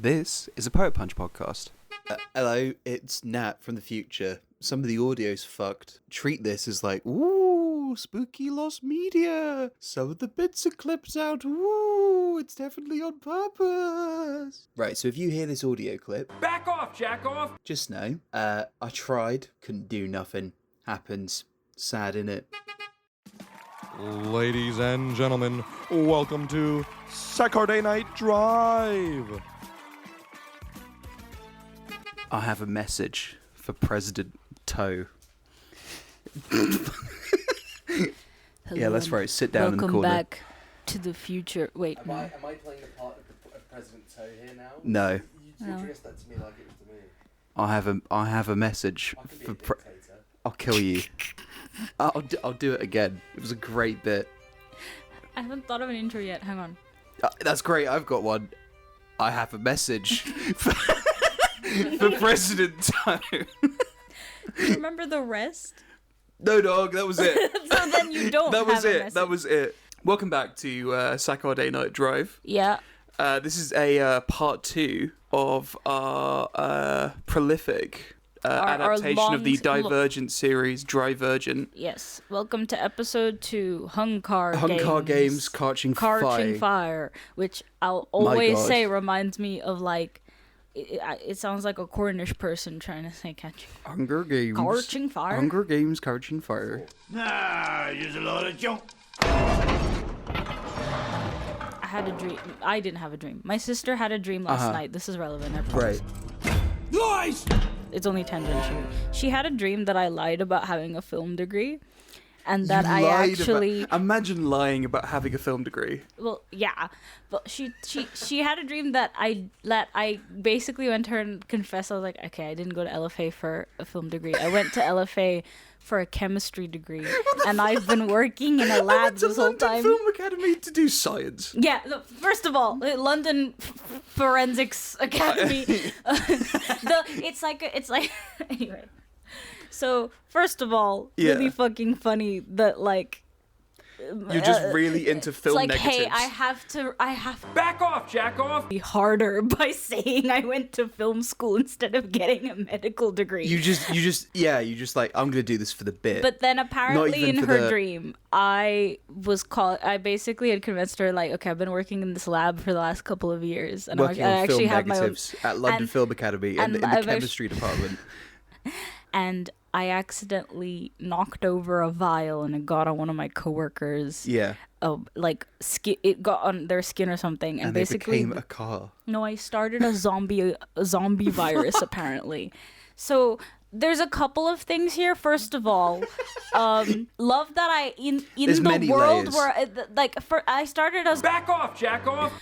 This is a Poet Punch podcast. Hello, it's Nat from the future. Some of the audio's fucked. Treat this as like, ooh, spooky lost media. Some of the bits are clipped out. Ooh, it's definitely on purpose. Right, so if you hear this audio clip, back off, jack off. Just know, I tried, couldn't do nothing. Happens. Sad, innit? Ladies and gentlemen, welcome to Saturday Night Drive. I have a message for President Toe. Yeah, that's right. Sit down in the corner. Welcome back to the future. Wait. Am I playing the part of President Toe here now? No. You addressed that to me like it was to me. I have a message I could be for a dictator. I'll kill you. I'll do it again. It was a great bit. I haven't thought of an intro yet. Hang on. That's great. I've got one. I have a message for President Toe. Remember the rest? No, dog. That was it. So then you don't That was have a it. message. That was it. Welcome back to Saturday Night Drive. Yeah. This is a part 2 of our prolific adaptation of the Divergent series, Drivergent. Yes. Welcome to episode 2, HunCAR Games, CARtching Fire, which I'll always say reminds me of like, it sounds like a Cornish person trying to say catching. Hunger Games. CARtching Fire? Hunger Games, CARtching Fire. Nah, there's a lot of junk. I had a dream. I didn't have a dream. My sister had a dream last night. This is relevant, I promise. Right. Nice! It's only tangential. She had a dream that I lied about having a film degree, and that Imagine lying about having a film degree. Well, yeah, but she had a dream that I basically went to her and confessed. I was like, okay, I didn't go to LFA for a film degree. I went to LFA for a chemistry degree, and I've been working in a lab this whole time. Film Academy to do science. Yeah, first of all, London Forensics Academy. It's like anyway. So first of all, really fucking funny that like. You're just really into film it's like, negatives. hey, I have to Back off, jack off. be harder by saying I went to film school instead of getting a medical degree. You just like, I'm gonna do this for the bit. But then apparently in her the dream, I basically had convinced her like, okay, I've been working in this lab for the last couple of years, and I actually have my own at London Film Academy in the chemistry department. And I accidentally knocked over a vial and it got on one of my coworkers. Yeah. It got on their skin or something, and basically became a car. No, I started a zombie virus apparently. So there's a couple of things here. First of all, love that I in There's the many world layers. where I started as Back off, jack off.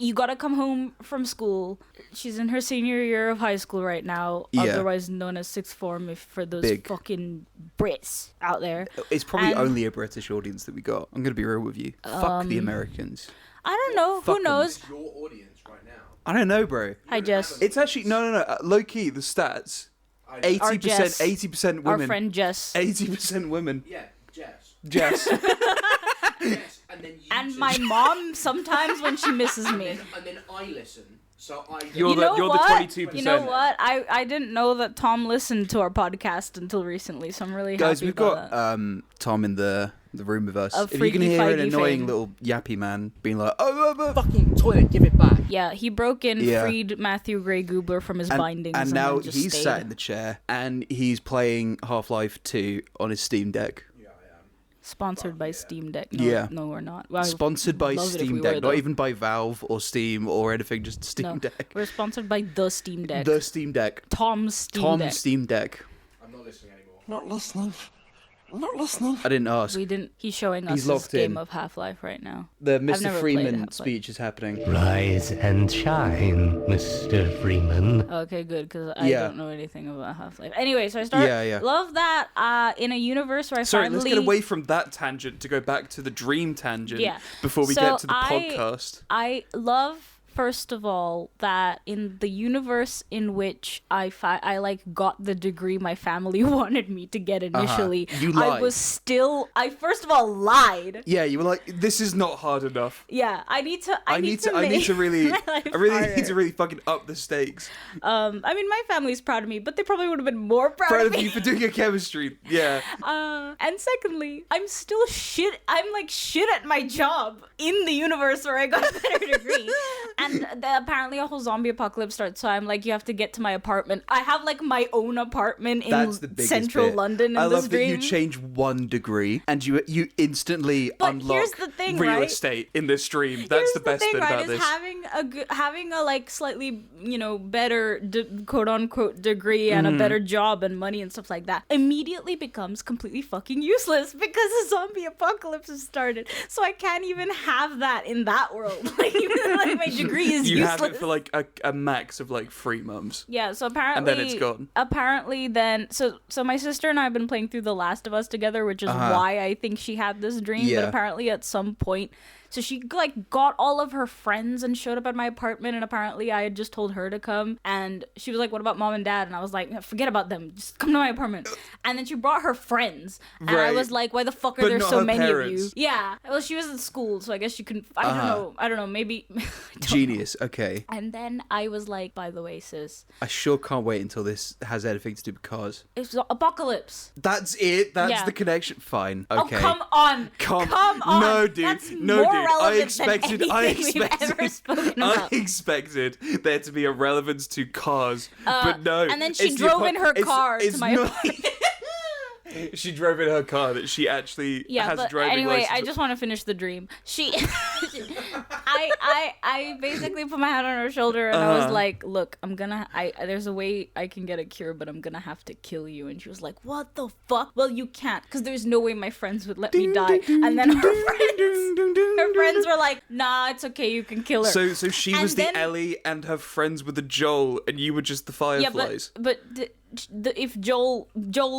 you gotta come home from school. She's in her senior year of high school right now, Yeah. otherwise known as sixth form for those Big. fucking Brits out there. It's probably And- only a British audience that we got. I'm gonna be real with you. Fuck the Americans. I don't know. Fuck Who 'em. knows? Your audience right now. I don't know, bro. Hi, Jess. It's actually no. Low key, the stats. Our 80%. Jess. 80% Our women. friend Jess. 80% women. Yeah, Jess. Jess. Yes, and then you And two. my mom sometimes when she misses me. And then I listen, so I. You're You know the what? 22%. You know what? I didn't know that Tom listened to our podcast until recently, so I'm really Guys, happy we've about got that. Tom in the room with us. A If you can Freaky hear an Fighty annoying fame. little yappy man being like, oh. Fucking toilet, give it back. Yeah, he broke in, Yeah. freed Matthew Gray Goobler from his bindings, and now then just he's stayed. sat in the chair and he's playing Half-Life 2 on his Steam Deck. Sponsored by Steam Deck. No, Yeah. no, we're not. Well, Sponsored by love it if Steam we Deck, were, not though. even by Valve or Steam or anything, just Steam No, Deck. we're sponsored by the Steam Deck. The Steam Deck. Tom's Steam Tom's Deck. Steam Deck. I'm not listening anymore. Not listening. I didn't ask. We didn't. He's showing us He's his locked game in. of Half-Life right now. The I've Mr. never played Freeman Half-Life. speech is happening. Rise and shine, Mr. Freeman. Okay, good, because I Yeah. don't know anything about Half-Life. Anyway, so I start. Yeah. Love that in a universe where I Sorry, finally. let's get away from that tangent to go back to the dream tangent Yeah. before we So get to the podcast. I love first of all, that in the universe in which I like got the degree my family wanted me to get initially, You lied. I first of all lied. Yeah, you were like, This is not hard enough. Yeah, I need to I need to really need to really fucking up the stakes. I mean, my family's proud of me, but they probably would have been more proud of me. You for doing your chemistry. Yeah. And secondly, I'm still shit. I'm like shit at my job in the universe where I got a better degree. And apparently a whole zombie apocalypse starts, so I'm like, you have to get to my apartment. I have like my own apartment in central bit. London in I this love dream. that you change 1 degree and you instantly But unlock here's the thing, Real right? estate in this stream. That's the best thing, bit right, about is this. having a like slightly, better quote unquote degree and a better job and money and stuff like that immediately becomes completely fucking useless because a zombie apocalypse has started. So I can't even have that in that world. Like, even though like my degree is You useless. have it for like a max of like 3 months. Yeah, so apparently, And then it's gone. Apparently, then so my sister and I have been playing through The Last of Us together, which is why I think she had this dream. Yeah. But apparently, at some point, so she like got all of her friends and showed up at my apartment, and apparently I had just told her to come, and she was like, "What about mom and dad?" And I was like, "Forget about them, just come to my apartment." And then she brought her friends, and I Right. was like, "Why the fuck are But there not so her many parents. of you?" Yeah, well, she was in school, so I guess she couldn't. I don't know, maybe. I don't Genius. Okay. And then I was like, "By the way, sis, I sure can't wait until this has anything to do with cars. it's apocalypse." That's it. That's Yeah. the connection. Fine. Okay. Oh, come on. Come on. No, dude. That's No, more dude. relevant than anything we've ever spoken I about. expected there to be a relevance to cars, but no. And then she it's the drove in her it's- car it's to my not- apartment. She drove in her car that she actually Yeah, has a but driving anyway, license. I just want to finish the dream. I basically put my hand on her shoulder and I was like, "Look, there's a way I can get a cure, but I'm gonna have to kill you." And she was like, "What the fuck?" "Well, you can't, because there's no way my friends would let me die." And then her friends were like, "Nah, it's okay, you can kill her." So she And was the then- Ellie, and her friends were the Joel, and you were just the Yeah, Fireflies. but if Joel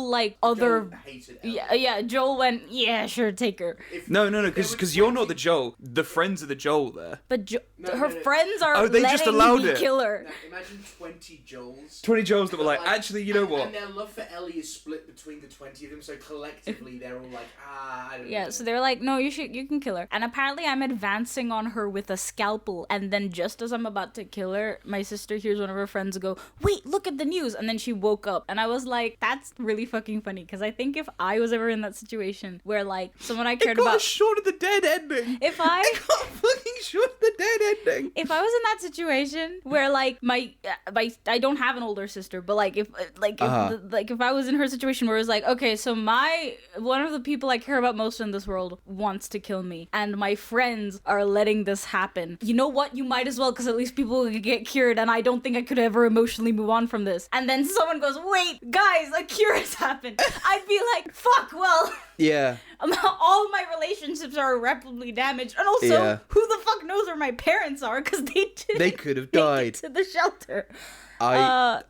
like other Hated Ellie. yeah Joel went, "Yeah, sure, take her." No, because you're not the Joel. The friends are the Joel there. But her no. friends are Oh, they just letting allowed me it. kill her. Now, imagine 20 Joels. 20 Joels that were like, actually, you know what? And their love for Ellie is split between the 20 of them, so collectively they're all like, I don't know. Yeah, so they're like, "No, you can kill her." And apparently I'm advancing on her with a scalpel, and then just as I'm about to kill her, my sister hears one of her friends go, "Wait, look at the news." And then she woke up, and I was like, that's really fucking funny, because I think if I was ever in that situation where like someone I cared It got a about, Shaun of the Dead ending. if I It got a fucking Shaun of the Dead ending. if I was in that situation where like my I don't have an older sister, but like if I was in her situation where it was like, okay, so one of the people I care about most in this world wants to kill me, and my friends are letting this happen. You know what? You might as well, because at least people will get cured, and I don't think I could ever emotionally move on from this. And then someone goes, "Wait, guys, a cure has happened." I'd be like, "Fuck, well." Yeah. All my relationships are irreparably damaged, and also, Yeah. who the fuck knows where my parents are? Because They could have make it died. to the shelter.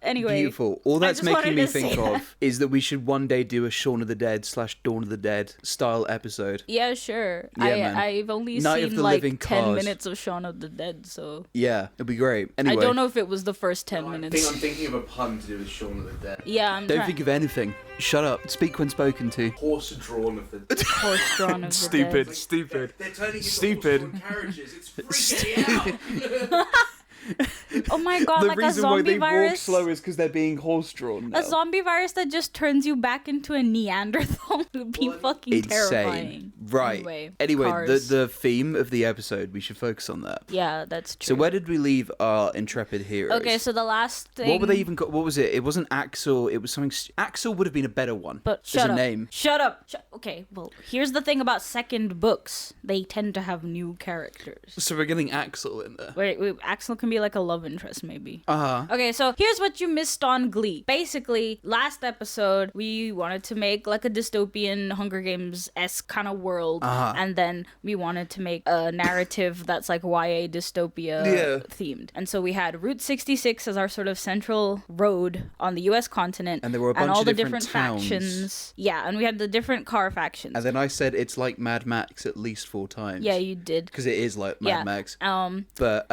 Anyway, Beautiful. All that's just making wanted me to think say that. of is that we should one day do a Shaun of the Dead / Dawn of the Dead style episode. Yeah, sure. Yeah, man. I've only Night of seen the like Living 10 Cars. minutes of Shaun of the Dead, so Yeah, it'd be great. Anyway, I don't know if it was the first 10 I'm minutes. thinking of a pun to do with Shaun of the Dead. Yeah, I'm don't trying. think of anything. Shut up. Speak when spoken to. Horse drawn of the Horse drawn of the Stupid, Dead. stupid. They're turning into Stupid. horse-drawn carriages. It's freaking me out. Oh my god, The like a reason why zombie they walk virus. slow is because they're being horse-drawn now. A zombie virus that just turns you back into a Neanderthal would be fucking terrifying. Insane. Right. Anyway, Anyway, cars. the theme of the episode, we should focus on that. Yeah, that's true. So where did we leave our intrepid heroes? Okay, so the last thing. What were they even called? What was it? It wasn't Axel. It was something. Axel would have been a better one. But As shut a up. name. Shut up. Okay, well, here's the thing about second books. They tend to have new characters. So we're getting Axel in there. Wait, Axel can be like a love interest, maybe. Uh-huh. Okay, so here's what you missed on Glee. Basically, last episode, we wanted to make like a dystopian Hunger Games-esque kind of world world, and then we wanted to make a narrative that's like YA dystopia themed. And so we had Route 66 as our sort of central road on the US continent, and there were a bunch all of the different towns. factions. Yeah, and we had the different car factions. And then I said it's like Mad Max at least 4 times. Yeah, you did. Because it is like Mad Max. But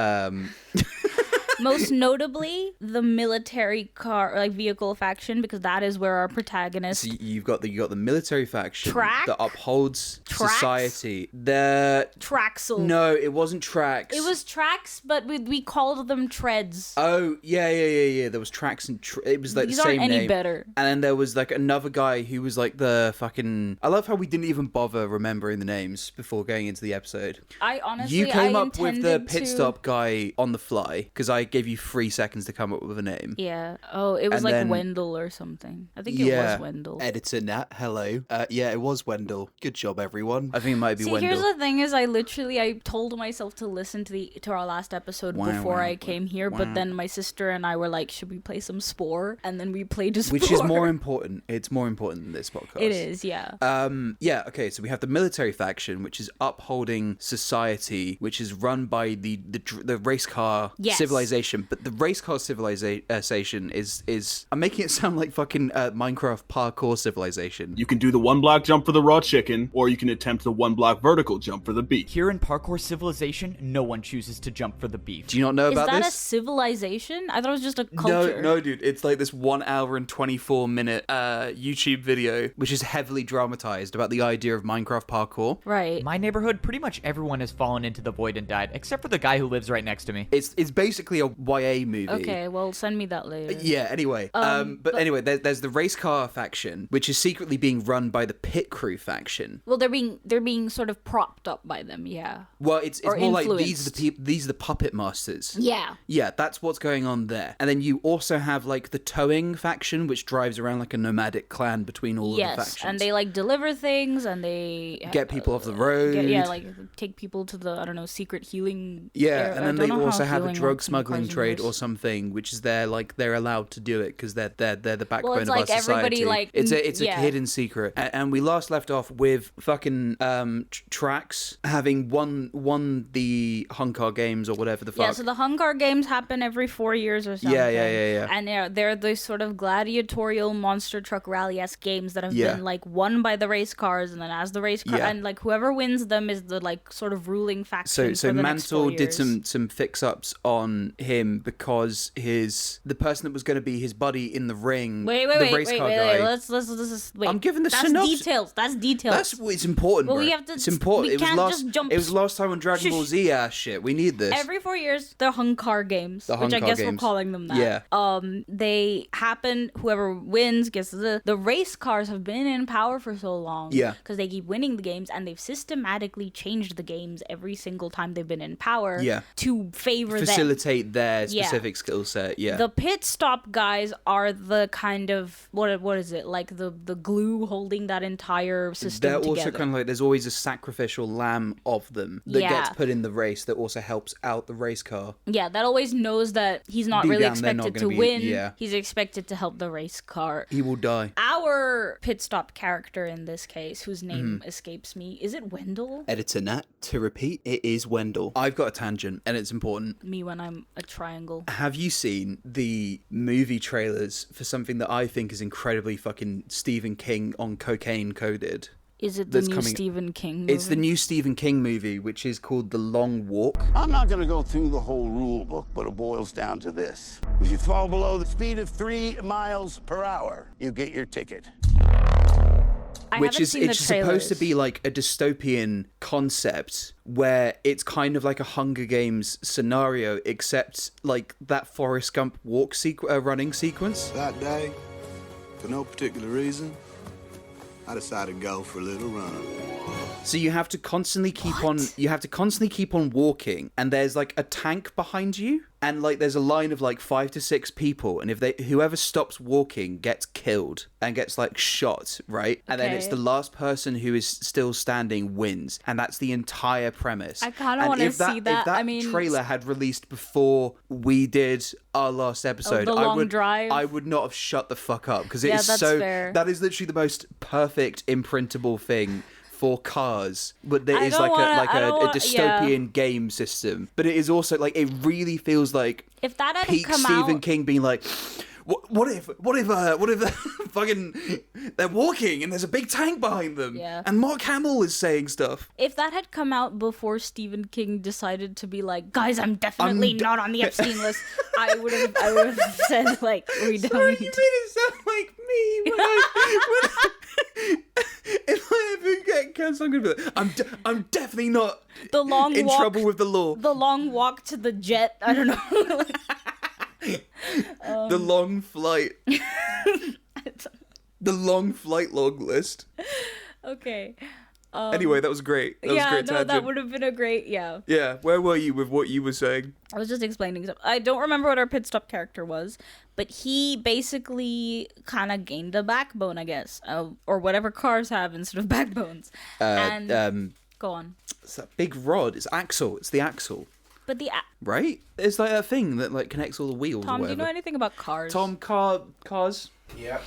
most notably the military car, like vehicle faction, because that is where our protagonist. So you've got the military faction that upholds Tracks? society. The Traxel. No, it wasn't Tracks. It was Tracks, but we called them Treads. Oh yeah. There was Tracks and it was like These the same aren't any name. better. And then there was like another guy who was like the fucking. I love how we didn't even bother remembering the names before going into the episode. I honestly, You came I up with the intended pit to... stop guy on the fly because I gave you 3 seconds to come up with a name. Yeah. Oh, it was And like then- Wendell or something. I think it was Wendell. Editor Nat, hello. Yeah, it was Wendell. Good job, everyone. I think it might be See, Wendell. here's the thing: is I told myself to listen to our last episode before I came here, but then my sister and I were like, "Should we play some Spore?" And then we played a Spore. Which is more important. It's more important than this podcast. It is, yeah. Yeah, okay, so we have the military faction, which is upholding society, which is run by the race car civilization. But the race car civilization is I'm making it sound like fucking Minecraft parkour civilization. You can do the 1 block jump for the raw chicken, or you can attempt the 1 block vertical jump for the beef. Here in parkour civilization, no one chooses to jump for the beef. Do you not know about this? Is that this? a civilization? I thought it was just a culture. No, dude. It's like this 1 hour and 24 minute YouTube video, which is heavily dramatized about the idea of Minecraft parkour. Right. My neighborhood, pretty much everyone has fallen into the void and died, except for the guy who lives right next to me. It's basically a YA movie. Okay, well, send me that later. Yeah, anyway. But anyway, there's the race car faction, which is secretly being run by the pit crew faction. Well, they're being sort of propped up by them, yeah. Well, it's more influenced. like these are the puppet masters. Yeah. Yeah, that's what's going on there. And then you also have like the towing faction, which drives around like a nomadic clan between all of the factions. Yes, and they like deliver things and they get people off the road. like take people to the secret healing. Yeah, and then they also have a drug works in smuggling Cars trade or Universe. something, which is they're allowed to do it because they're the backbone it's of our like everybody, society. like, It's a yeah. hidden secret. And we last left off with fucking Tracks having won the HunCAR games or whatever the fuck. Yeah, so the HunCAR games happen every 4 years or something. Yeah. And they're those sort of gladiatorial monster truck rally-esque games that have been like won by the race cars, and then as the race car and like whoever wins them is the like sort of ruling faction. So for the next 4 Mantle did years. some fix-ups on him because the person that was going to be his buddy in the ring, the race car guy. Let's wait. I'm giving the That's synopsis. details. That's details. That's it's important. Well, bro. we have to. It's important. We It was can't last. just jump. It was last time on Dragon Ball Z ass shit. We need this. Every 4 years, the HunCAR games, which I HunCAR guess we're games. calling them that. Yeah. They happen. Whoever wins gets the race cars have been in power for so long. Yeah. Because they keep winning the games, and they've systematically changed the games every single time they've been in power. Yeah. To favor Facilitate their Yeah. specific skill set. Yeah. The pit stop guys are the kind of what is it like the glue holding that entire system They're together. also kind of like there's always a sacrificial lamb of them that gets put in the race that also helps out the race car. Yeah, that always knows that he's not Deep really down, they're not expected gonna to be- win. yeah. He's expected to help the race car. He will die. Our pit stop character in this case, whose name Mm-hmm. escapes me, is it Wendell? Editor Nat, to repeat, it is Wendell. I've got a tangent, and it's important. Me when I'm a triangle. Have you seen the movie trailers for something that I think is incredibly fucking Stephen King on cocaine coded? Is it the That's new coming- Stephen King movie? It's the new Stephen King movie, which is called The Long Walk. I'm not going to go through the whole rule book, but it boils down to this. If you fall below the speed of 3 miles per hour, you get your ticket. Which is seen the it's supposed to trailers. be like a dystopian concept where it's kind of like a Hunger Games scenario, except like that Forrest Gump running sequence. That day, for no particular reason, I decided to go for a little run. So you have to constantly keep on walking, and there's like a tank behind you, and like there's a line of like 5 to 6 people, and whoever stops walking gets killed and gets like shot, right? And then it's Okay. the last person who is still standing wins, and that's the entire premise. I kinda And wanna if see that. If that I mean- trailer had released before we did our last episode, The Long Drive? I would not have shut the fuck up because Yeah, it's that's so fair. that is literally the most perfect imprintable thing for cars, but there is like a dystopian game system. But it is also like, it really feels like if that had peak come Stephen out, King being like, what if fucking they're walking and there's a big tank behind them, and Mark Hamill is saying stuff. If that had come out before Stephen King decided to be like, guys, I'm definitely not on the Epstein list, I would have said like, we don't need to. You made it sound like me when if I ever get cancelled, I'm gonna be like, I'm definitely not in trouble with the law. The long walk to the jet. I don't know. The long flight. The long flight long list. Okay. Anyway, that was great. That was a great tangent. That would have been a great, Yeah, where were you with what you were saying? I was just explaining stuff. I don't remember what our pit stop character was, but he basically kind of gained a backbone, I guess, or whatever cars have instead of backbones. Go on. It's that big rod. It's axle. It's the axle. But right? It's like a thing that like connects all the wheels. Tom, or do you know anything about cars? Tom, cars. Yeah.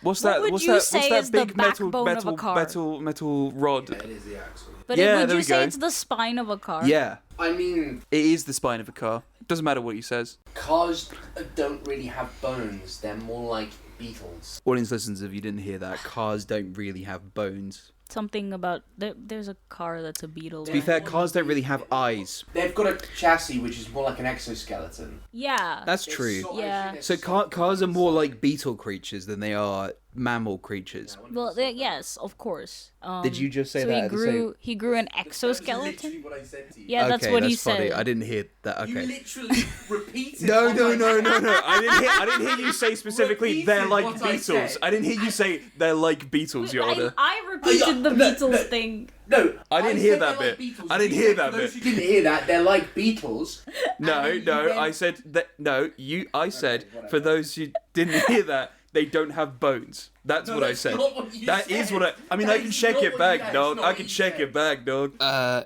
What's What that? would What's you that? say What's that is the big metal backbone of a car? metal rod? Yeah, it is the axle. But Yeah, would there you we say go. it's the spine of a car? Yeah, I mean, it is the spine of a car. Doesn't matter what he says. cars don't really have bones. They're more like beetles. Audience listeners, if you didn't hear that, cars don't really have bones. Something about there's a car that's a beetle. To be fair, cars don't really have eyes. They've got a chassis which is more like an exoskeleton. Yeah. That's true. Yeah. So cars are more like beetle creatures than they are mammal creatures. Well, yes, of course. Did you just say so that? he grew an exoskeleton? Literally what I said to you. Yeah, that's okay, what that's he funny. said. I didn't hear that. Okay. You literally repeated. No. I what didn't hear you say specifically they're like what I beetles. said. I didn't hear you say they're like beetles, Your Honor. I repeated the Beatles thing. No, I didn't hear that like bit. Beetles. I didn't You hear said that for those bit. who didn't hear that, they're like beetles. No, I said that. No, I said for those who didn't hear that, they don't have bones. That's what I said. That is what I mean, I can check it back, dog. I can check it back, dog.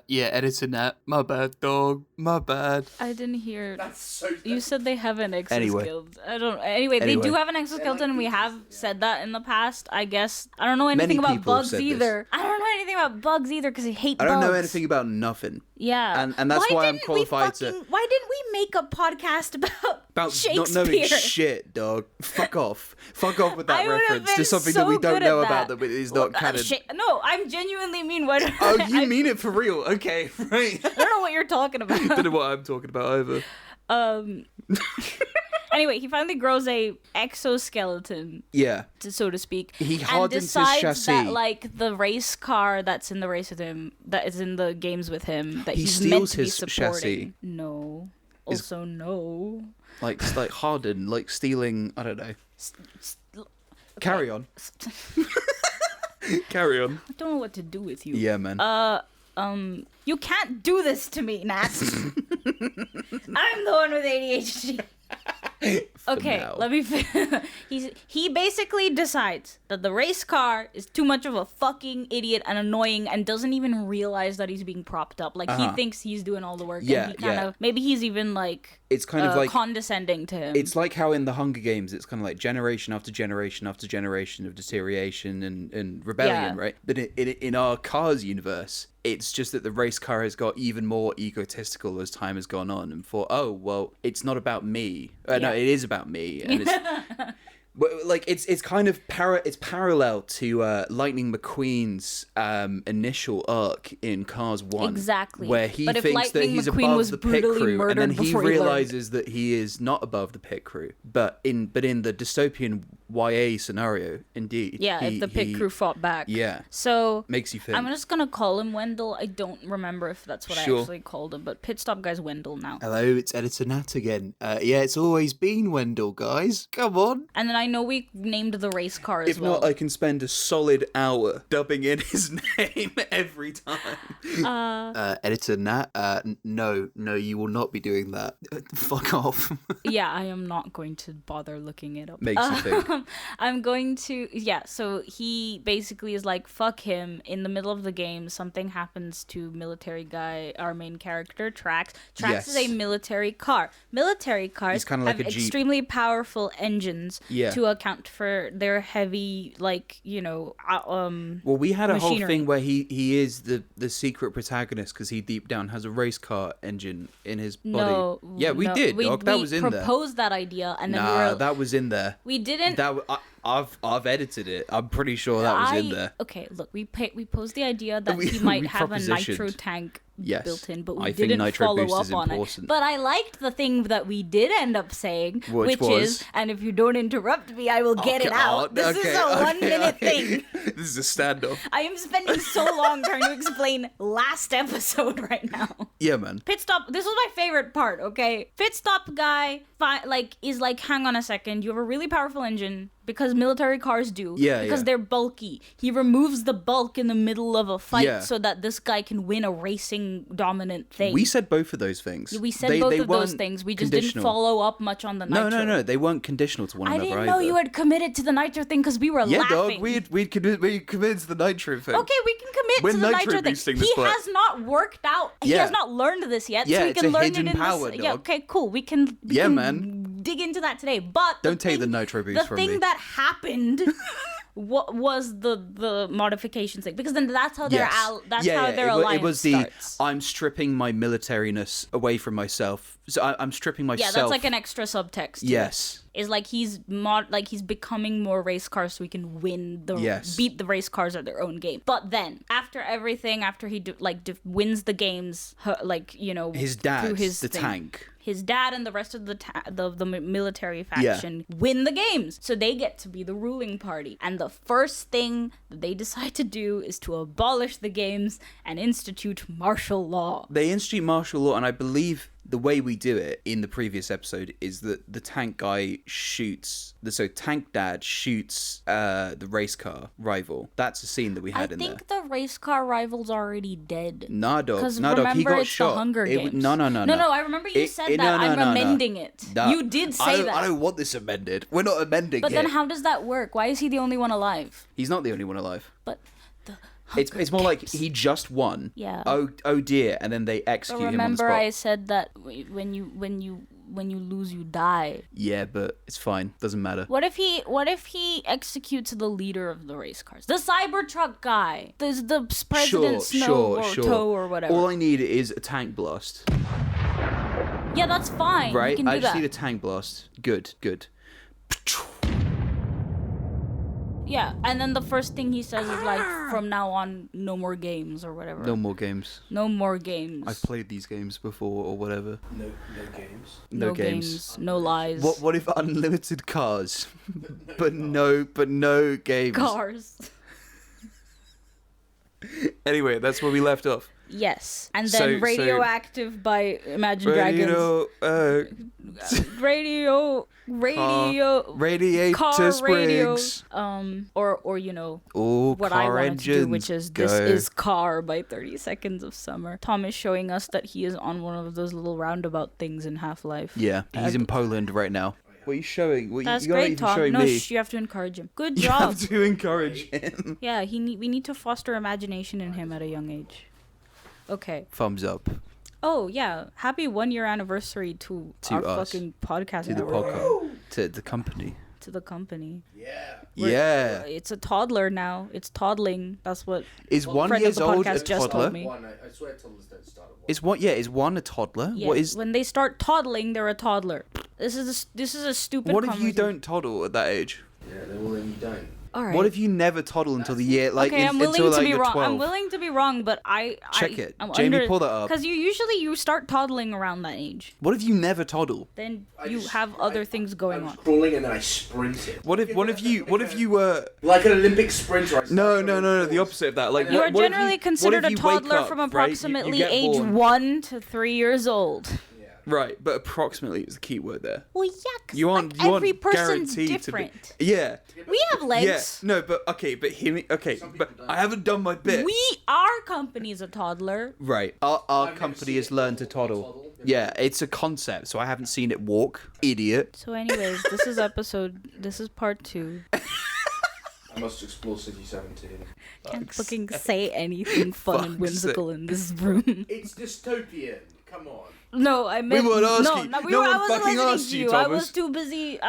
Yeah, editor Nat. My bad, dog. My bad. I didn't hear. That's so. You said they have an exoskeleton. Anyway, they do have an exoskeleton. We have said that in the past. I guess I don't know anything Many about people have bugs said either. I don't know anything about bugs either because I hate I bugs. don't know anything about nothing. Yeah, and that's why I'm qualified to. Why didn't we make a podcast about Shakespeare? Not knowing shit, dog. Fuck off. Fuck off with that I would have reference to been something so that we don't good know at about that. that is not canon. No, I'm genuinely mean. What? Oh, you mean it for real? Okay, right. I don't know what you're talking about. Don't know what I'm talking about either. Anyway, he finally grows a exoskeleton. Yeah. So to speak. He and hardens his decides chassis. that like the race car that's in the race with him, that is in the games with him, that He he's steals meant to be his supporting. chassis. No. Also, no. Like harden, like stealing. I don't know. Carry on. Carry on. I don't know what to do with you. Yeah, man. You can't do this to me, Nat. I'm the one with ADHD. Okay, now. let me. He basically decides that the race car is too much of a fucking idiot and annoying, and doesn't even realize that he's being propped up. Like he thinks he's doing all the work. Yeah, and he kind of maybe he's even like it's kind of like condescending to him. It's like how in the Hunger Games, it's kind of like generation after generation after generation of deterioration and rebellion, right? But in our Cars universe, it's just that the race car has got even more egotistical as time has gone on, and thought, oh well, it's not about me. No, it is about me, and it's. Like it's kind of parallel to Lightning McQueen's initial arc in Cars 1. Exactly. Where he but if thinks Lightning that he's McQueen above was the pit brutally crew, and then murdered he before he realizes that he is not above the pit crew. But in the dystopian YA scenario, indeed. Yeah, if the pit crew fought back. Yeah. So makes you think. I'm just gonna call him Wendell. I don't remember if that's what I actually called him, but Pit Stop Guy's Wendell now. Hello, it's Editor Nat again. Yeah, it's always been Wendell, guys. Come on. And then I know we named the race car as If well. not, I can spend a solid hour dubbing in his name every time. Editor Nat, no, you will not be doing that. Fuck off. Yeah, I am not going to bother looking it up. Makes you think. I'm going to, so he basically is like, fuck him. In the middle of the game, something happens to military guy, our main character, Trax. Trax is a military car. Military cars kind of like have a Jeep. extremely powerful engines to account for their heavy, well, we had a whole thing where he is the secret protagonist because he deep down has a race car engine in his body. We did. That was in there. We proposed that idea, and then that was in there. We didn't. I've edited it. I'm pretty sure that was in there. Okay, look, we posed the idea that he might have a nitro tank built in, but we didn't follow up on it. But I liked the thing that we did end up saying, which is, and if you don't interrupt me, I will get it out. This is a 1 minute thing. This is a standoff. I am spending so long trying to explain last episode right now. Yeah, man. Pit stop. This was my favorite part. Okay, pit stop guy is like, hang on a second. You have a really powerful engine. Because military cars do. Because they're bulky. He removes the bulk in the middle of a fight so that this guy can win a racing dominant thing. We said both of those things. We said both of those things. We just didn't follow up much on the nitro. No. They weren't conditional to one another I didn't know you had committed to the nitro thing because we were laughing. Yeah, dog. We committed to the nitro thing. Okay, we can commit to the nitro thing. He has not worked out. He has not learned this yet. Yeah, so we it's can a learn hidden it in power, this. dog. Yeah, okay, cool. We can dig into that today. But don't take the nitro boost from me. The thing that happened what was the modification thing? Because then that's how their alliance it was starts. I'm stripping my militariness away from myself. So I'm stripping myself. Yeah, that's like an extra subtext. Yes. Is like he's becoming more race cars so he can beat the race cars at their own game. But then after he wins the games, his dad, through his tank. His dad and the rest of the military faction win the games. So they get to be the ruling party. And the first thing that they decide to do is to abolish the games and institute martial law. They institute martial law, and I believe the way we do it in the previous episode is that the tank guy tank dad shoots the race car rival. That's a scene that we had in there. I think the race car rival's already dead. Nah, dog. He got shot. The Hunger Games. No. I remember you said that. I'm amending it. You did say that. I don't want this amended. We're not amending it. But then how does that work? Why is he the only one alive? He's not the only one alive. But it's more like he just won. Yeah. Oh dear, and then they execute him on the spot. Remember I said that when you lose, you die. Yeah, but it's fine. Doesn't matter. What if he executes the leader of the race cars, the Cybertruck guy, the President Toe or whatever? All I need is a tank blast. Yeah, that's fine. Right. I just need a tank blast. Good. Yeah, and then the first thing he says is like, from now on, no more games or whatever. No more games. No more games. I've played these games before or whatever. No games. No games. No lies. What if unlimited cars, but no games? Cars. Anyway, that's where we left off. Yes, and then Radioactive by Imagine Dragons. Radiator springs. Or what I wanted to do, which is go. This Is Car by 30 Seconds of Summer. Tom is showing us that he is on one of those little roundabout things in Half-Life. Yeah, he's in Poland right now. What are you showing? That's great, Tom. No, you have to encourage him. Good job. You have to encourage him. Yeah, we need to foster imagination in him at a young age. Okay. Thumbs up. Oh yeah! Happy 1 year anniversary to our us. Fucking podcast. To network. the podcast. To the company. To the company. Yeah. It's a toddler now. It's toddling. That's what. Is 1 year old a toddler? I swear toddlers don't start at 1. Is one a toddler? Yeah. When they start toddling, they're a toddler. This is a stupid. What if you don't toddle at that age? Yeah, then you don't. All right. What if you never toddle until the year, I'm willing until to be the wrong. 12? I'm willing to be wrong, but Check it. Jamie, pull that up. Because you start toddling around that age. What if you never toddle? Then you have other things going on. Crawling and then I sprinted. What if you were like an Olympic sprinter? No, the opposite of that. Like you are generally considered a toddler from approximately age 1 to 3 years old. Right, but approximately is the key word there. Well, yeah, every person's different. Yeah. We have legs. Yeah. No, but hear me. Okay, but I haven't done my bit. Our company's a toddler. Right. Our company has learned to toddle. Yeah, it's a concept, so I haven't seen it walk. Idiot. So anyways, this is part 2. I must explore City 17. Can't fucking say anything fun and whimsical in this room. It's dystopian. Come on. No, I meant weren't asking. No, No one I wasn't fucking listening asked to you, you. I Thomas.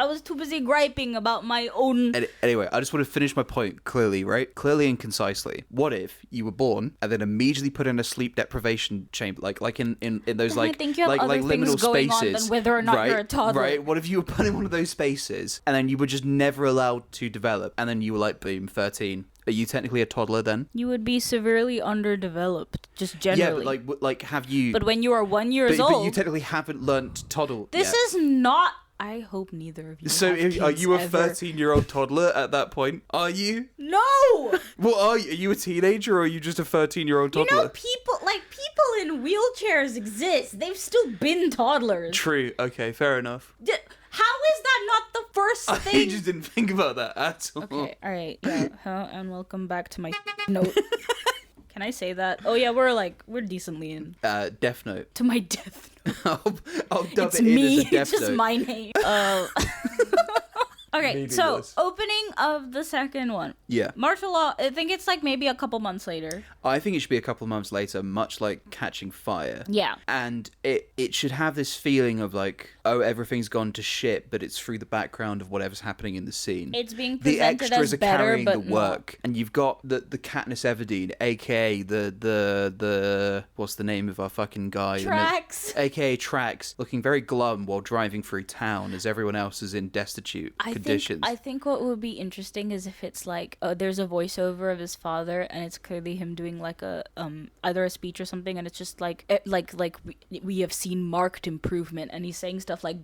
was too busy griping about my own. Anyway, I just want to finish my point clearly, right? Clearly and concisely. What if you were born and then immediately put in a sleep deprivation chamber, like in those I like think you have like other liminal things going on spaces, than whether or not right? you're a toddler. Right? What if you were put in one of those spaces and then you were just never allowed to develop, and then you were like, boom, 13. Are you technically a toddler then? You would be severely underdeveloped, just generally. Yeah, but like have you? But when you are 1 year old, but you technically haven't learned to toddle. This yet. is not. I hope neither of you. So have are kids you a ever. 13-year-old toddler at that point? Are you? No. Well, are you a teenager or are you just a 13-year-old toddler? You know, people in wheelchairs exist. They've still been toddlers. True. Okay, fair enough. How is that not the first I thing? just didn't think about that at all. Okay, all right. Yeah, and welcome back to my note. Can I say that? Oh yeah, we're decently in. Death Note. To my death note. I'll dub It's it in me. as a Death It's just Note. my name. Okay, Maybe so it was. opening of the second one. Yeah. Martial law. I think it's like maybe a couple months later. I think it should be a couple of months later, much like Catching Fire. Yeah. And it should have this feeling of like, oh, everything's gone to shit, but it's through the background of whatever's happening in the scene. It's being the presented extras as are better, carrying but the work, and you've got the Katniss Everdeen, aka the what's the name of our fucking guy? Trax. AKA Trax, looking very glum while driving through town as everyone else is in destitute conditions. I think what would be interesting is if it's like there's a voiceover of his father and it's clearly him doing like a either a speech or something, and it's just like we have seen marked improvement, and he's saying stuff like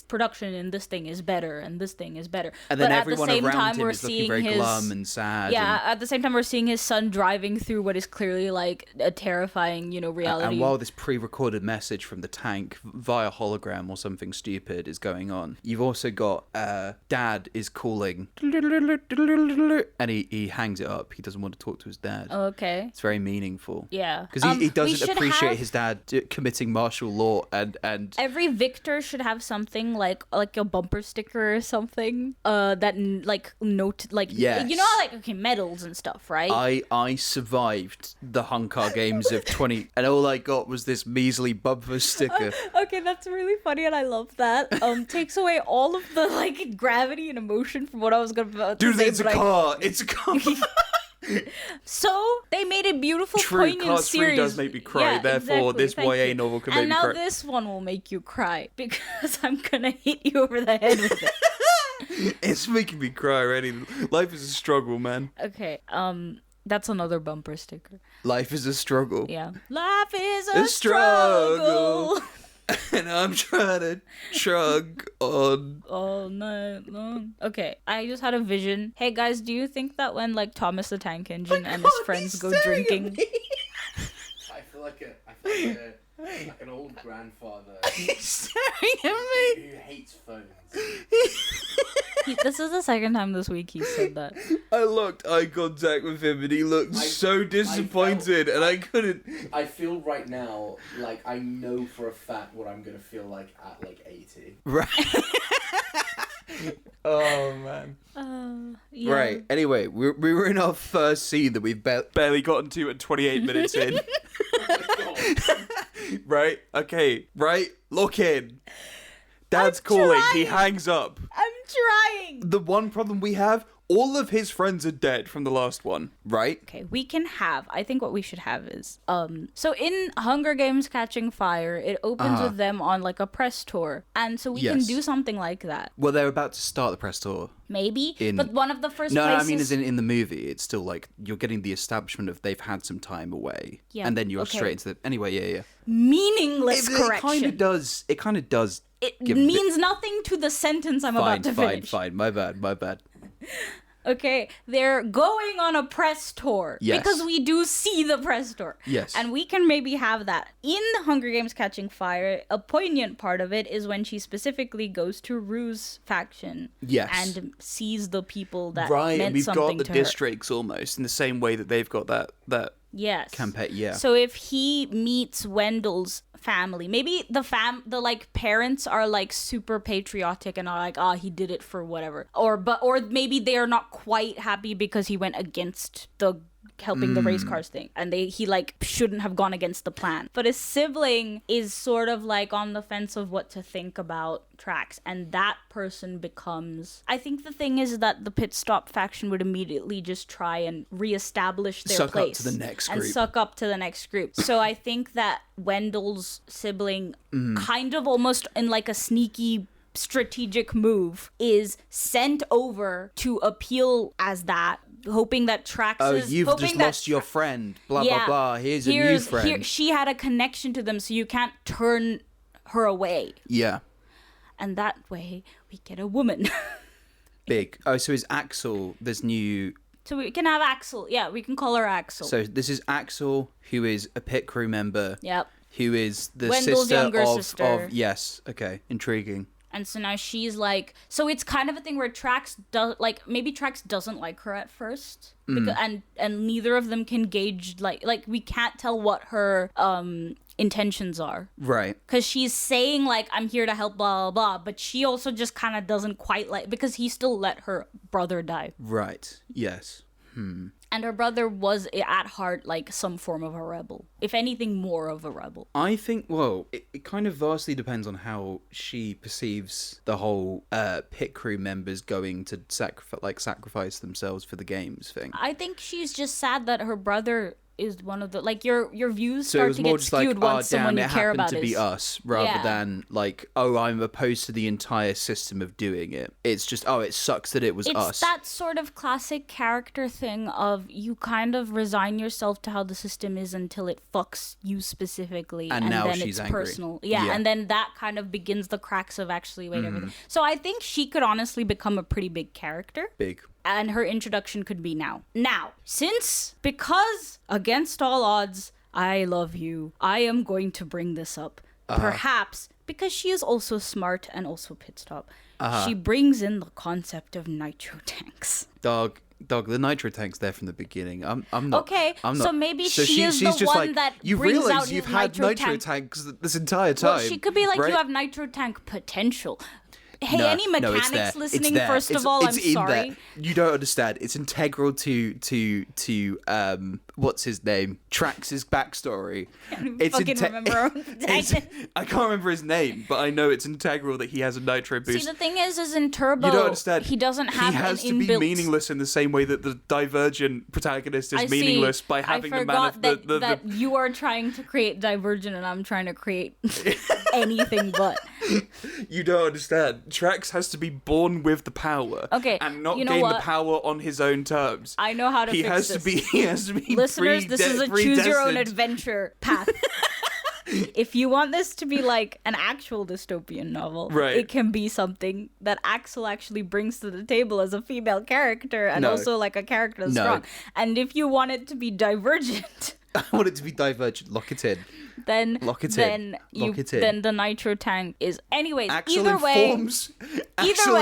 production in this thing is better and this thing is better. And then but everyone at the same around time, him we're is looking seeing very his glum and sad. Yeah, at the same time we're seeing his son driving through what is clearly like a terrifying, reality. And while this pre-recorded message from the tank via hologram or something stupid is going on, you've also got Dad is calling, and he hangs it up. He doesn't want to talk to his dad. Oh, okay. It's very meaningful. Yeah. Because he doesn't appreciate have... his dad committing martial law and every victor should have something like a bumper sticker or something that note yes. medals and stuff, right? I survived the HunCAR games of 20 and all I got was this measly bumper sticker. Okay, that's really funny and I love that. Takes away all of the gravity and emotion from what I was gonna Dude, say. it's a car. It's a car. So they made a beautiful, True, poignant Cars 3 series. does make me cry. Yeah, Therefore, exactly. this Thank YA you. novel can make and me now cry. this one will make you cry because I'm gonna hit you over the head with it. It's making me cry already. Life is a struggle, man. Okay, that's another bumper sticker. Life is a struggle. Yeah. Life is a struggle. And I'm trying to chug on all night long. Okay, I just had a vision. Hey guys, do you think that when Thomas the Tank Engine and his friends go drinking? I feel like an old grandfather. He's staring at me. Who hates phones. This is the second time this week he said that. I locked eye contact with him and he looked so disappointed and I couldn't. I feel right now like I know for a fact what I'm gonna feel like at 80. Right. Oh man. Yeah. Right. Anyway, we were in our first scene that we've barely gotten to at 28 minutes in. Right. Okay. Right. Look in. Dad's calling. He hangs up. I'm trying. The one problem we have, all of his friends are dead from the last one, right? Okay, I think what we should have is, so in Hunger Games Catching Fire, it opens with them on a press tour. And so we can do something like that. Well, they're about to start the press tour. Maybe, but one of the first No, places... I mean as in the movie, it's still you're getting the establishment of they've had some time away. Yeah, and then you're straight into the... Anyway, yeah. Meaningless correction. It kind of does. It means nothing to the sentence I'm about to finish. Fine. My bad. Okay, they're going on a press tour. Yes. Because we do see the press tour. Yes. And we can maybe have that. In the Hunger Games Catching Fire, a poignant part of it is when she specifically goes to Rue's faction. Yes. And sees the people that right, meant and we've something got the to districts almost in the same way that they've got that Yes. campaign, yeah. So if he meets Wendell's family. Maybe the like parents are like super patriotic and are like, he did it for whatever. Or maybe they are not quite happy because he went against the helping the race cars thing, and he like shouldn't have gone against the plan. But his sibling is sort of like on the fence of what to think about Trax, and that person becomes, I think the thing is that the pit stop faction would immediately just try and reestablish their place to the next group. and suck up to the next group. So I think that Wendell's sibling kind of almost in like a sneaky strategic move is sent over to appeal as that, hoping that Trax is... you've just lost your friend, blah, blah, blah. Here's a new friend. She had a connection to them, so you can't turn her away. Yeah. And that way, we get a woman. Big. Oh, so is Axel this new... So we can have Axel. Yeah, we can call her Axel. So this is Axel, who is a pit crew member. Yep. Who is the Wendell's younger sister. Yes, okay, intriguing. And so now she's like, so it's kind of a thing where Trax does, like, maybe Trax doesn't like her at first, because, and neither of them can gauge, like we can't tell what her intentions are, right? Because she's saying like, I'm here to help, blah blah blah, but she also just kind of doesn't quite like, because he still let her brother die, right? Yes. And her brother was at heart like some form of a rebel, if anything more of a rebel. I think, well, it kind of vastly depends on how she perceives the whole pit crew members going to sacrifice themselves for the games thing. I think she's just sad that her brother is one of the, like, your views So it start was to more get just skewed like, once someone you care about to be is... us, rather than like, I'm opposed to the entire system of doing it. It's just, it sucks that it was us. It's that sort of classic character thing of you kind of resign yourself to how the system is until it fucks you specifically, and now then she's it's angry. personal. Yeah, and then that kind of begins the cracks of actually everything. So I think she could honestly become a pretty big character. Big. And her introduction could be now. Now, because against all odds, I love you, I am going to bring this up. Perhaps because she is also smart and also pit stop. She brings in the concept of nitro tanks. Dog, the nitro tank's there from the beginning. I'm not. Okay, I'm not. so maybe so she's just the one like, that you brings realize out you've his had nitro tank. tanks this entire time. Well, she could be like, right? you have nitro tank potential. Hey, No, any no, mechanics it's there. listening, It's there. first of all, I'm in sorry. there. You don't understand. It's integral to what's his name? Trax's backstory. I fucking remember. I can't remember his name, but I know it's integral that he has a nitro boost. See, the thing is in Turbo, you don't understand. he doesn't have He has an to be inbuilt... meaningless in the same way that the Divergent protagonist is meaningless by having I the man forgot of that you are trying to create Divergent and I'm trying to create anything but. You don't understand. Trax has to be born with the power. Okay, and not you know gain what? the power on his own terms. I know how to He fix has this. He has to be. Listeners, this is a choose your own predestined. adventure path. If you want this to be like an actual dystopian novel, Right. it can be something that Axel actually brings to the table as a female character and No. also like a character that's No. strong. And if you want it to be Divergent, I want it to be Divergent. Lock it in. then Lock it then in. you Lock it in. then the nitro tank is anyways. Axel either way, informs, Axel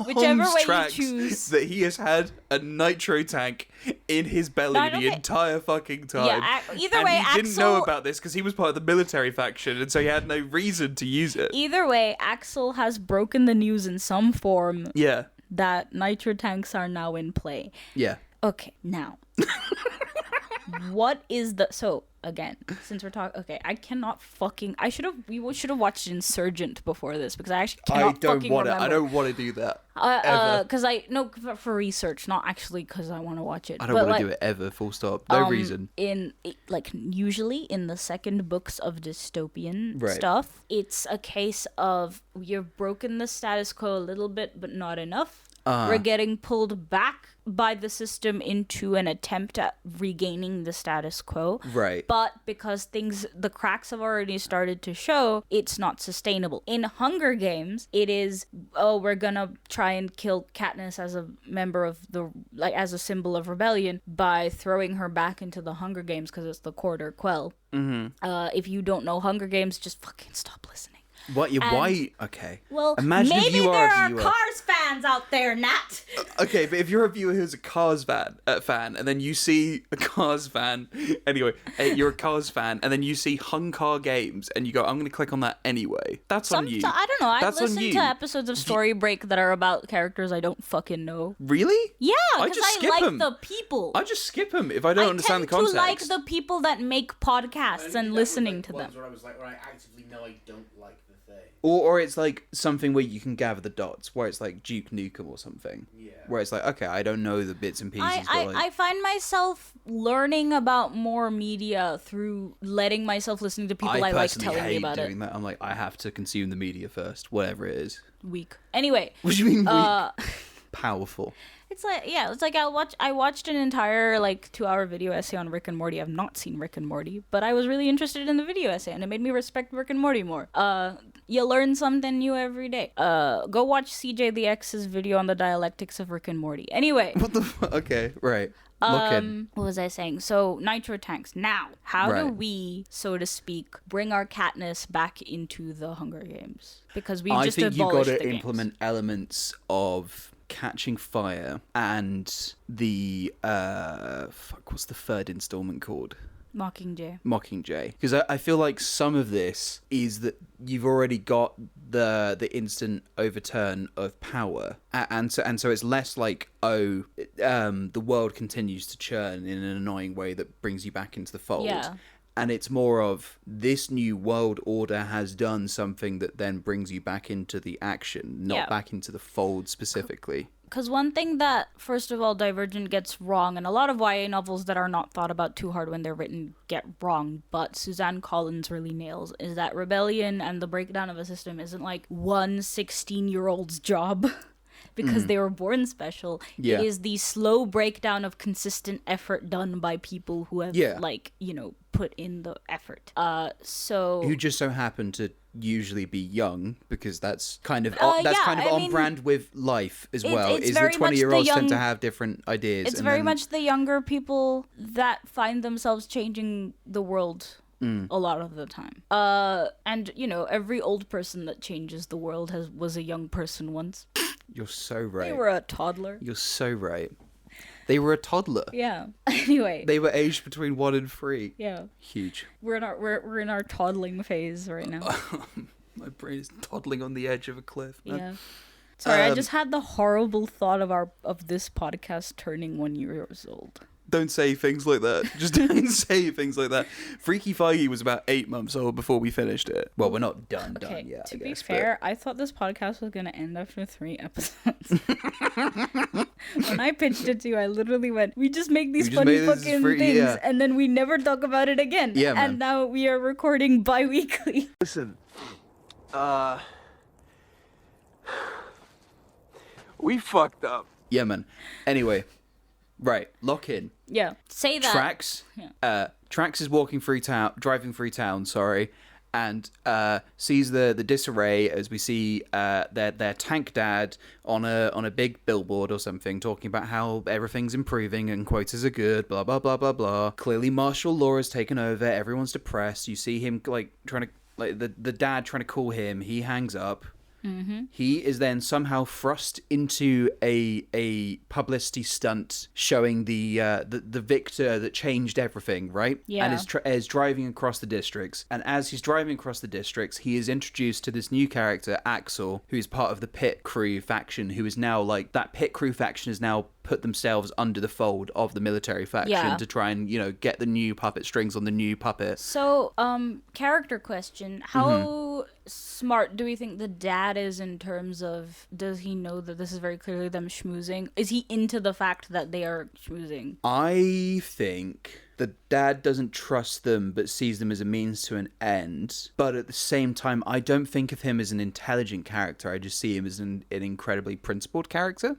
whichever way you Trax choose. that he has had a nitro tank in his belly No, the okay. entire fucking time. Yeah, either and way, he didn't know Axel- about this because he was part of the military faction, and so he had no reason to use it. Either way, Axel has broken the news in some form Yeah, that nitro tanks are now in play. yeah. Okay, now. What is the... So, again, since we're talking... Okay, I cannot fucking... We should have watched Insurgent before this, because I actually cannot fucking remember. I don't want to do that. Ever. Because for research, not actually because I want to watch it. I don't want to do it ever, full stop. No reason. Usually in the second books of dystopian Right. stuff, it's a case of you've broken the status quo a little bit, but not enough. We're getting pulled back by the system into an attempt at regaining the status quo. Right. But because the cracks have already started to show, it's not sustainable. In Hunger Games, it is, we're gonna try and kill Katniss as a member of as a symbol of rebellion by throwing her back into the Hunger Games because it's the quarter quell. Mm-hmm. If you don't know Hunger Games, just fucking stop listening. What? You're white? Okay. Well, Imagine maybe if you there are a are viewer. Cars fans fans out there, Nat. Okay, but if you're a viewer who's a Cars fan, and then you see a Cars fan, anyway, you're a Cars fan, and then you see HunCAR games, and you go, I'm going to click on that anyway. That's on you. I don't know. I That's on listen you. to episodes of Story Break that are about characters I don't fucking know. Really? Yeah, I because just I skip like 'em. the people. I just skip them if I don't understand the context. I tend to like the people that make podcasts and listening to them. Where I was like, where I actively know I don't like the thing. Or it's like something where you can gather the dots, where it's like Duke Nukem or something. Yeah. Where it's like, okay, I don't know the bits and pieces, I find myself learning about more media through letting myself listen to people I like telling me about doing that. I'm like, I have to consume the media first, whatever it is. Weak. Anyway. What do you mean weak? Powerful. It's like I watched an entire 2-hour video essay on Rick and Morty. I've not seen Rick and Morty, but I was really interested in the video essay, and it made me respect Rick and Morty more. You learn something new every day. Go watch CJ the X's video on the dialectics of Rick and Morty. Anyway. What the okay, right. Look in. What was I saying? So, nitro tanks. Now, how do we, so to speak, bring our Katniss back into the Hunger Games? Because we just abolished the games. I think you've got to implement elements of catching fire and the what's the third installment called? Mockingjay. Because I feel like some of this is that you've already got the instant overturn of power, and so it's less like the world continues to churn in an annoying way that brings you back into the fold. Yeah. And it's more of this new world order has done something that then brings you back into the action, not back into the fold specifically. Because one thing that, first of all, Divergent gets wrong, and a lot of YA novels that are not thought about too hard when they're written get wrong, but Suzanne Collins really nails, is that rebellion and the breakdown of a system isn't like one 16-year-old's job. Because they were born special. Yeah. It is the slow breakdown of consistent effort done by people who have, put in the effort. Who just so happen to usually be young, because that's kind of on brand with life as well. Is that 20-year-olds tend to have different ideas. It's very much the younger people that find themselves changing the world a lot of the time. And, every old person that changes the world was a young person once. You're so right. They were a toddler. You're so right. They were a toddler. Yeah. Anyway. They were aged between 1 and 3. Yeah. Huge. We're in our toddling phase right now. My brain is toddling on the edge of a cliff. Man. Yeah. Sorry, I just had the horrible thought of this podcast turning 1 year old. Don't say things like that. Just don't say things like that. Freaky Feige was about 8 months old before we finished it. Well, we're not done yet. To be fair, I thought this podcast was going to end after 3 episodes. When I pitched it to you, I literally went, we just make these funny fucking things, and then we never talk about it again. Yeah, man. And now we are recording bi-weekly. Listen, we fucked up. Yeah, man. Anyway, right, lock in. Yeah, say that. Trax. Yeah. Trax is driving through town, and sees the disarray as we see their tank dad on a big billboard or something, talking about how everything's improving and quotas are good, blah blah blah blah blah. Clearly, martial law has taken over. Everyone's depressed. You see him trying to the dad trying to call him. He hangs up. Mm-hmm. He is then somehow thrust into a publicity stunt showing the victor that changed everything, right? Yeah. And is driving across the districts. And as he's driving across the districts, he is introduced to this new character, Axel, who's part of the pit crew faction, who is now that pit crew faction has now put themselves under the fold of the military faction to try and, get the new puppet strings on the new puppet. So, character question. How smart do we think the dad is in terms of, does he know that this is very clearly them schmoozing? Is he into the fact that they are schmoozing? I think the dad doesn't trust them but sees them as a means to an end. But at the same time, I don't think of him as an intelligent character. I just see him as an incredibly principled character.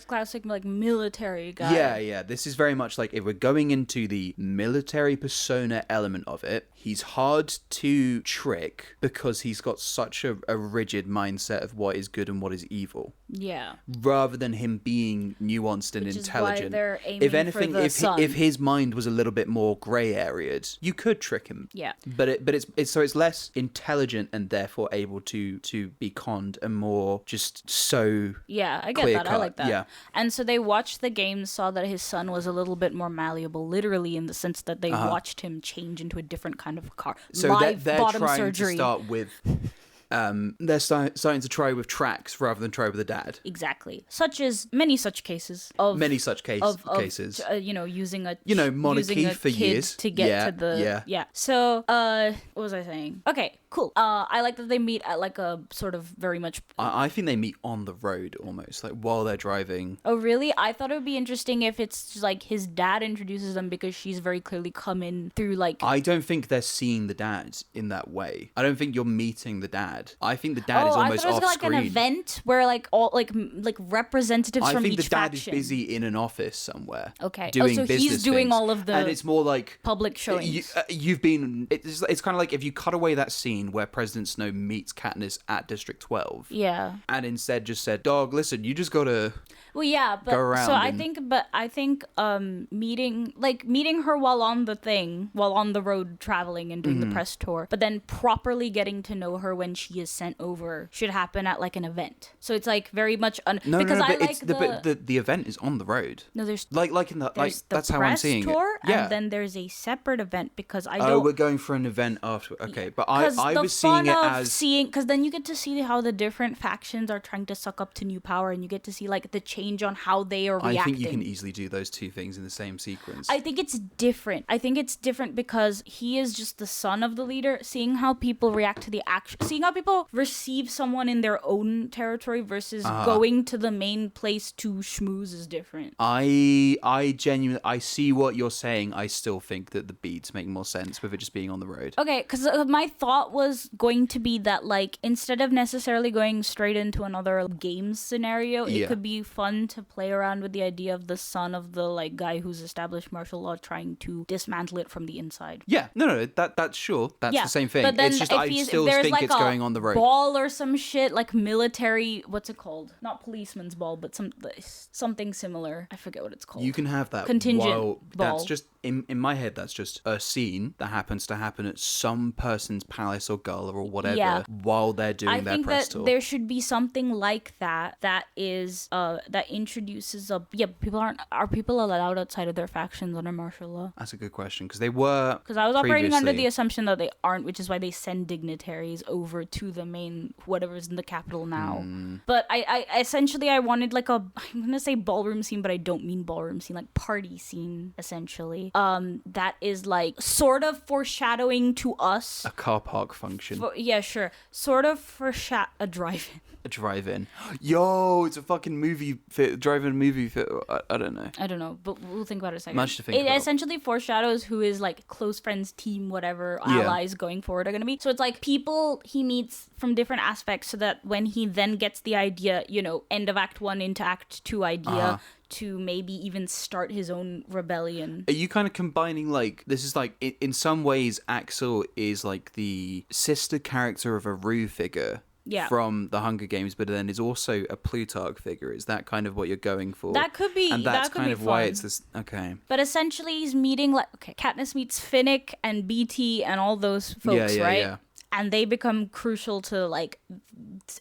Classic, military guy. Yeah. This is very much like, if we're going into the military persona element of it, he's hard to trick because because he's got such a rigid mindset of what is good and what is evil. Yeah. Rather than him being nuanced and Which intelligent. is why they're aiming if anything, for the sun. if his mind was a little bit more grey areaed, you could trick him. Yeah. But it's less intelligent and therefore able to be conned and more just so. Yeah, I get that. I like that. Yeah. And so they watched the game, saw that his son was a little bit more malleable, literally in the sense that they watched him change into a different kind of car. So Live they're bottom trying surgery. to start with. They're starting to try with tracks rather than try with a dad. Exactly. Such as many such cases of cases. Using a monarchy using a for kid years to get to the So what was I saying? Okay, cool. I like that they meet at like a sort of very much. I think they meet on the road almost, like while they're driving. Oh really? I thought it would be interesting if it's just like his dad introduces them because she's very clearly come in through like. I don't think they're seeing the dad in that way. I don't think you're meeting the dad. I think the dad is almost off screen. I thought it was like an event where like all like representatives from each faction. I think the dad is busy in an office somewhere. Okay. Doing so business he's doing things. all of the. And it's more like public showings. It's kind of like if you cut away that scene where President Snow meets Katniss at District 12. Yeah. And instead just said, "Dog, listen, you just gotta." Well, yeah, but go around so I think meeting her while on the road traveling and doing the press tour, but then properly getting to know her when she is sent over should happen at like an event. So it's like very much But the event is on the road. No, there's like in the like the that's how I'm seeing tour, it. Yeah. And then there's a separate event because I don't. Oh, we're going for an event after. Okay, but I was seeing it as because then you get to see how the different factions are trying to suck up to new power, and you get to see like the change on how they are reacting. I think you can easily do those two things in the same sequence. I think it's different. Because he is just the son of the leader. Seeing how people react to the action, seeing how people receive someone in their own territory versus going to the main place to schmooze is different. I genuinely see what you're saying. I still think that the beats make more sense with it just being on the road. Okay, because my thought was going to be that like instead of necessarily going straight into another games scenario, it could be fun to play around with the idea of the son of the like guy who's established martial law trying to dismantle it from the inside. Yeah, no, that's sure. That's the same thing. But then it's just if I still there's think like it's going on the road. Ball or some shit like military. What's it called? Not policeman's ball, but something similar. I forget what it's called. You can have that contingent ball. That's just in my head. That's just a scene that happens to happen at some person's palace or gala or whatever while they're doing their press tour. I think that there should be something like that. That is that introduces a are people allowed outside of their factions under martial law? That's a good question because they were. Because I was operating under the assumption that they aren't, which is why they send dignitaries over to the main whatever's in the capital now. But I essentially I wanted like I'm gonna say ballroom scene, but I don't mean ballroom scene, like party scene essentially. That is like sort of foreshadowing to us a car park function. Sort of a drive-in. A drive-in. Yo, it's a fucking movie fit. Drive-in movie fit. I don't know, but we'll think about it a second. Much to think about. It essentially foreshadows who his like close friends, team, whatever allies going forward are gonna be. So it's like people he meets from different aspects, so that when he then gets the idea, end of Act 1 into Act 2 idea. To maybe even start his own rebellion. Are you kind of combining like this is like in some ways Axel is like the sister character of a Rue figure from the Hunger Games, but then is also a Plutarch figure? Is that kind of what you're going for? That could be, and that's that could kind be of fun. why it's this. Okay, but essentially he's meeting Katniss meets Finnick and BT and all those folks, right? Yeah. And they become crucial to like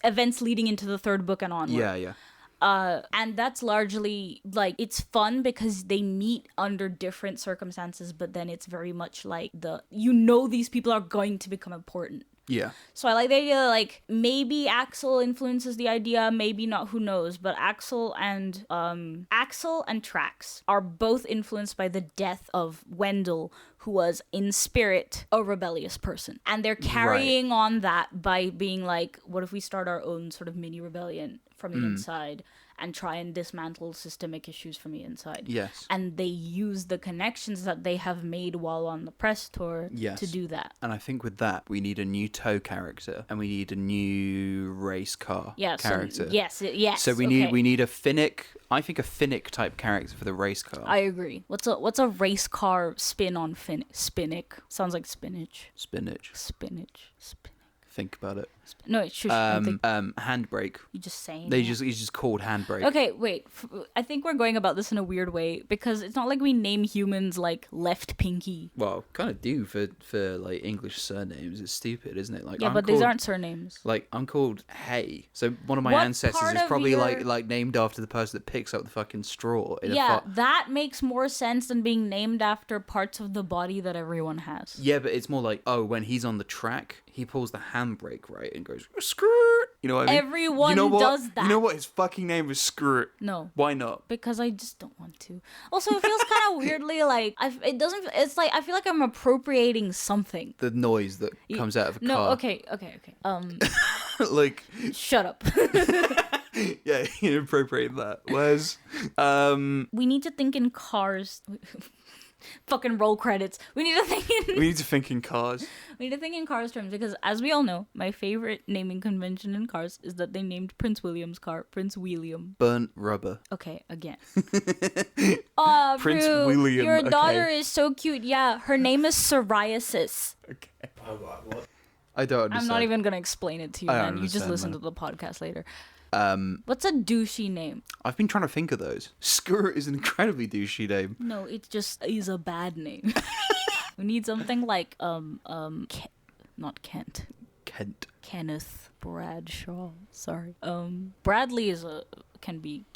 events leading into the third book and onward. Yeah. And that's largely like it's fun because they meet under different circumstances, but then it's very much like these people are going to become important. Yeah. So I like the idea that, like, maybe Axel influences the idea, maybe not, who knows. But Axel and Trax are both influenced by the death of Wendell, who was in spirit a rebellious person. And they're carrying on that by being like, what if we start our own sort of mini rebellion from the inside and try and dismantle systemic issues from the inside? Yes. And they use the connections that they have made while on the press tour to do that. And I think with that, we need a new tow character and we need a new race car character. Yes. So we need a Finnick. I think a Finnick type character for the race car. I agree. What's a race car spin on Finnick? Sounds like spinach. Spinach. think about it. No, it should. Handbrake. You just saying. He's just called Handbrake. Okay, wait. I think we're going about this in a weird way because it's not like we name humans like Left Pinky. Well, kind of do for like English surnames. It's stupid, isn't it? Like yeah, but these aren't surnames. Like I'm called Hay, so one of my ancestors is probably like named after the person that picks up the fucking straw. That makes more sense than being named after parts of the body that everyone has. Yeah, but it's more like, oh, when he's on the track, he pulls the handbrake, right, and goes, skirt. You know what I mean? Everyone does that. You know what? His fucking name is Skirt. No. Why not? Because I just don't want to. Also, it feels kind of weirdly like, it's like, I feel like I'm appropriating something. The noise that comes out of a car. No, okay. Like. Shut up. Yeah, you appropriate that. Whereas, we need to think in cars. Fucking roll credits. We need to think in cars. We need to think in cars terms because, as we all know, my favorite naming convention in cars is that they named Prince William's car Prince William. Burnt rubber. Okay, again. Oh, Prince Brew, William. Your daughter is so cute. Yeah, her name is Psoriasis. Okay. What? I don't understand. I'm not even gonna explain it to you, man. You just listen to the podcast later. What's a douchey name? I've been trying to think of those. Skirt is an incredibly douchey name. No, it just is a bad name. We need something like not Kent. Kenneth Bradshaw. Sorry. Bradley can be.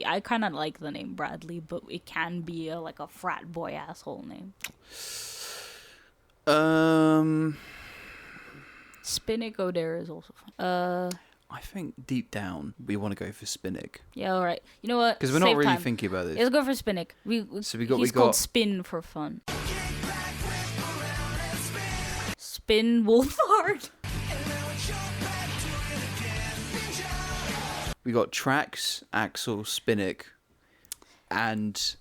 I kind of like the name Bradley, but it can be like a frat boy asshole name. Spinnick O'Dare is also fun. I think deep down we want to go for Spinnick. Yeah, all right. You know what? Because we're not really thinking about this. Let's go for Spinnick. He's called Spin for fun. Spin Wolfhard. We got Trax, Axel, Spinnick, and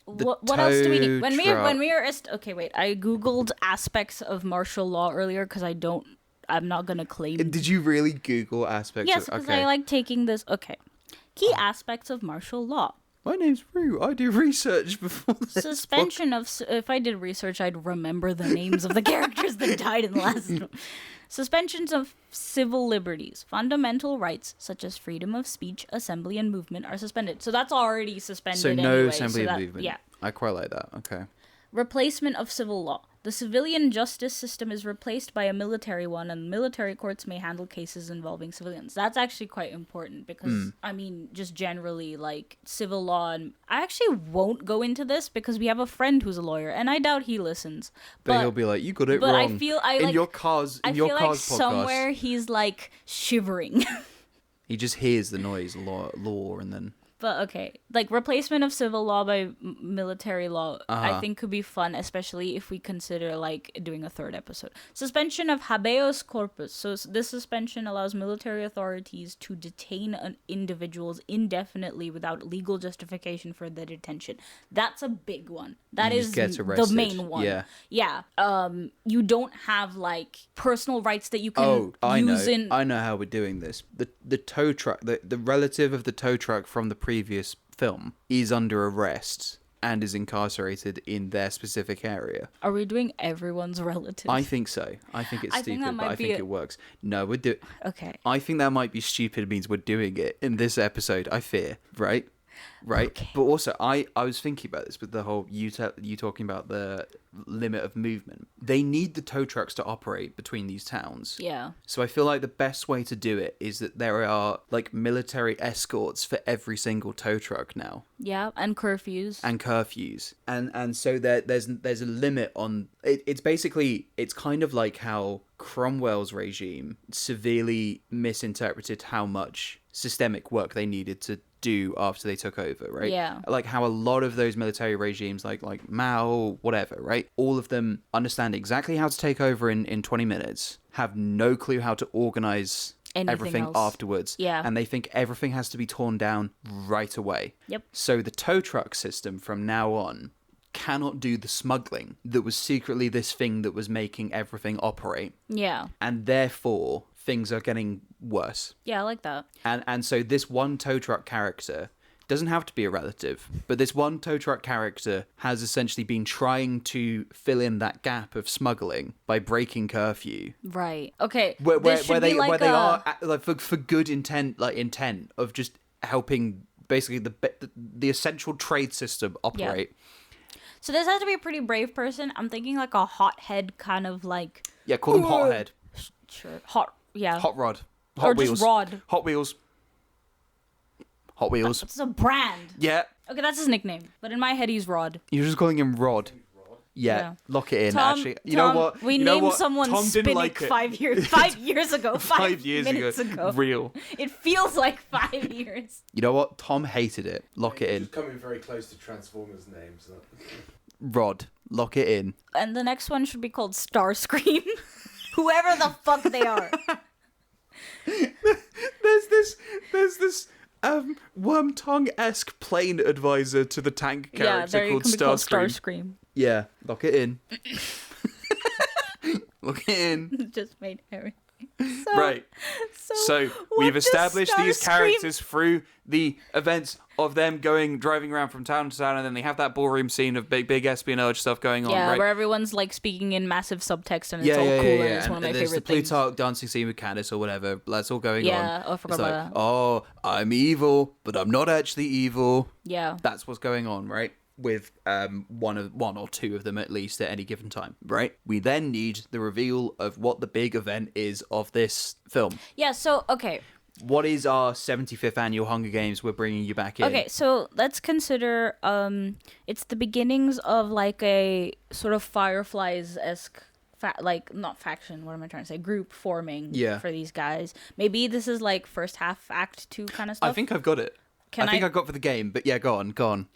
what else do we need? When we were okay, wait. I googled aspects of martial law earlier because I'm not gonna claim. Did you really Google aspects? Yes, because I like taking this. Okay, key aspects of martial law. My name's Rue. I do research before this. Suspension of. If I did research, I'd remember the names of the characters that died in the last one. Suspensions of civil liberties. Fundamental rights, such as freedom of speech, assembly, and movement, are suspended. So that's already suspended. So no anyway, assembly and movement. Yeah. I quite like that. Okay. Replacement of civil law. The civilian justice system is replaced by a military one, and military courts may handle cases involving civilians. That's actually quite important because, I mean, just generally, like, civil law, and I actually won't go into this because we have a friend who's a lawyer, and I doubt he listens. But he'll be like, you got it wrong. But I feel your cars podcast. Somewhere he's, like, shivering. He just hears the noise, law, and then... But okay, like replacement of civil law by military law, I think could be fun, especially if we consider like doing a third episode. Suspension of habeas corpus. So this suspension allows military authorities to detain individuals indefinitely without legal justification for their detention. That's a big one. That is the main one. Yeah. You don't have like personal rights that you can use in. I know how we're doing this. The tow truck, the relative of the tow truck from the previous film is under arrest and is incarcerated in their specific area. Are we doing everyone's relatives? I think so. I think it's stupid, but I think it works. No, we're doing... Okay. I think that might be stupid means we're doing it in this episode, I fear, right? Okay. But also, I was thinking about this with the whole, you talking about the limit of movement. They need the tow trucks to operate between these towns. Yeah. So I feel like the best way to do it is that there are like military escorts for every single tow truck now. Yeah, and curfews. And so there's a limit on it. It's kind of like how Cromwell's regime severely misinterpreted how much systemic work they needed to do after they took over, right? Yeah. Like how a lot of those military regimes, like Mao, whatever, right? All of them understand exactly how to take over in 20 minutes, have no clue how to organize everything afterwards. Yeah. And they think everything has to be torn down right away. Yep. So the tow truck system from now on cannot do the smuggling that was secretly this thing that was making everything operate. Yeah. And therefore, things are getting worse. Yeah, I like that. And so this one tow truck character doesn't have to be a relative, but this one tow truck character has essentially been trying to fill in that gap of smuggling by breaking curfew. Right. Okay. Where they are like for good intent of just helping basically the essential trade system operate. Yeah. So this has to be a pretty brave person. I'm thinking like a hothead kind of like. Yeah, call them hothead. Sure. Hot rod. Hot or Wheels. Just rod. Hot Wheels. Hot Wheels. It's a brand. Yeah. Okay, that's his nickname. But in my head, he's Rod. You're just calling him Rod. Yeah. Lock it in. Tom, actually, you know what? We named someone Tom didn't Spinnick like it. 5 years ago. 5 years minutes ago. Real. It feels like 5 years. You know what? Tom hated it. Lock it in. Just coming very close to Transformers names. Rod. Lock it in. And the next one should be called Starscream. Whoever the fuck they are. There's this Wormtongue-esque plane advisor to the tank character called Starscream. Yeah, lock it in. Lock it in. Just made everything. Right. So we've established these characters through the events of them driving around from town to town, and then they have that ballroom scene of big espionage stuff going on. Yeah, right? where everyone's like speaking in massive subtext, and it's all cool, and it's one of my favorite things. There's the Plutarch dancing scene with Candace or whatever. That's all going on. Yeah, I forgot about that. Oh, I'm evil, but I'm not actually evil. Yeah. That's what's going on, right? With one or two of them at least at any given time, right? We then need the reveal of what the big event is of this film. Yeah, so, okay. What is our 75th annual Hunger Games we're bringing you back in? Okay, so let's consider it's the beginnings of like a sort of Fireflies-esque not faction, what am I trying to say? Group forming for these guys. Maybe this is like first half act 2 kind of stuff. I think I've got it. I think I've got for the game, but yeah, go on.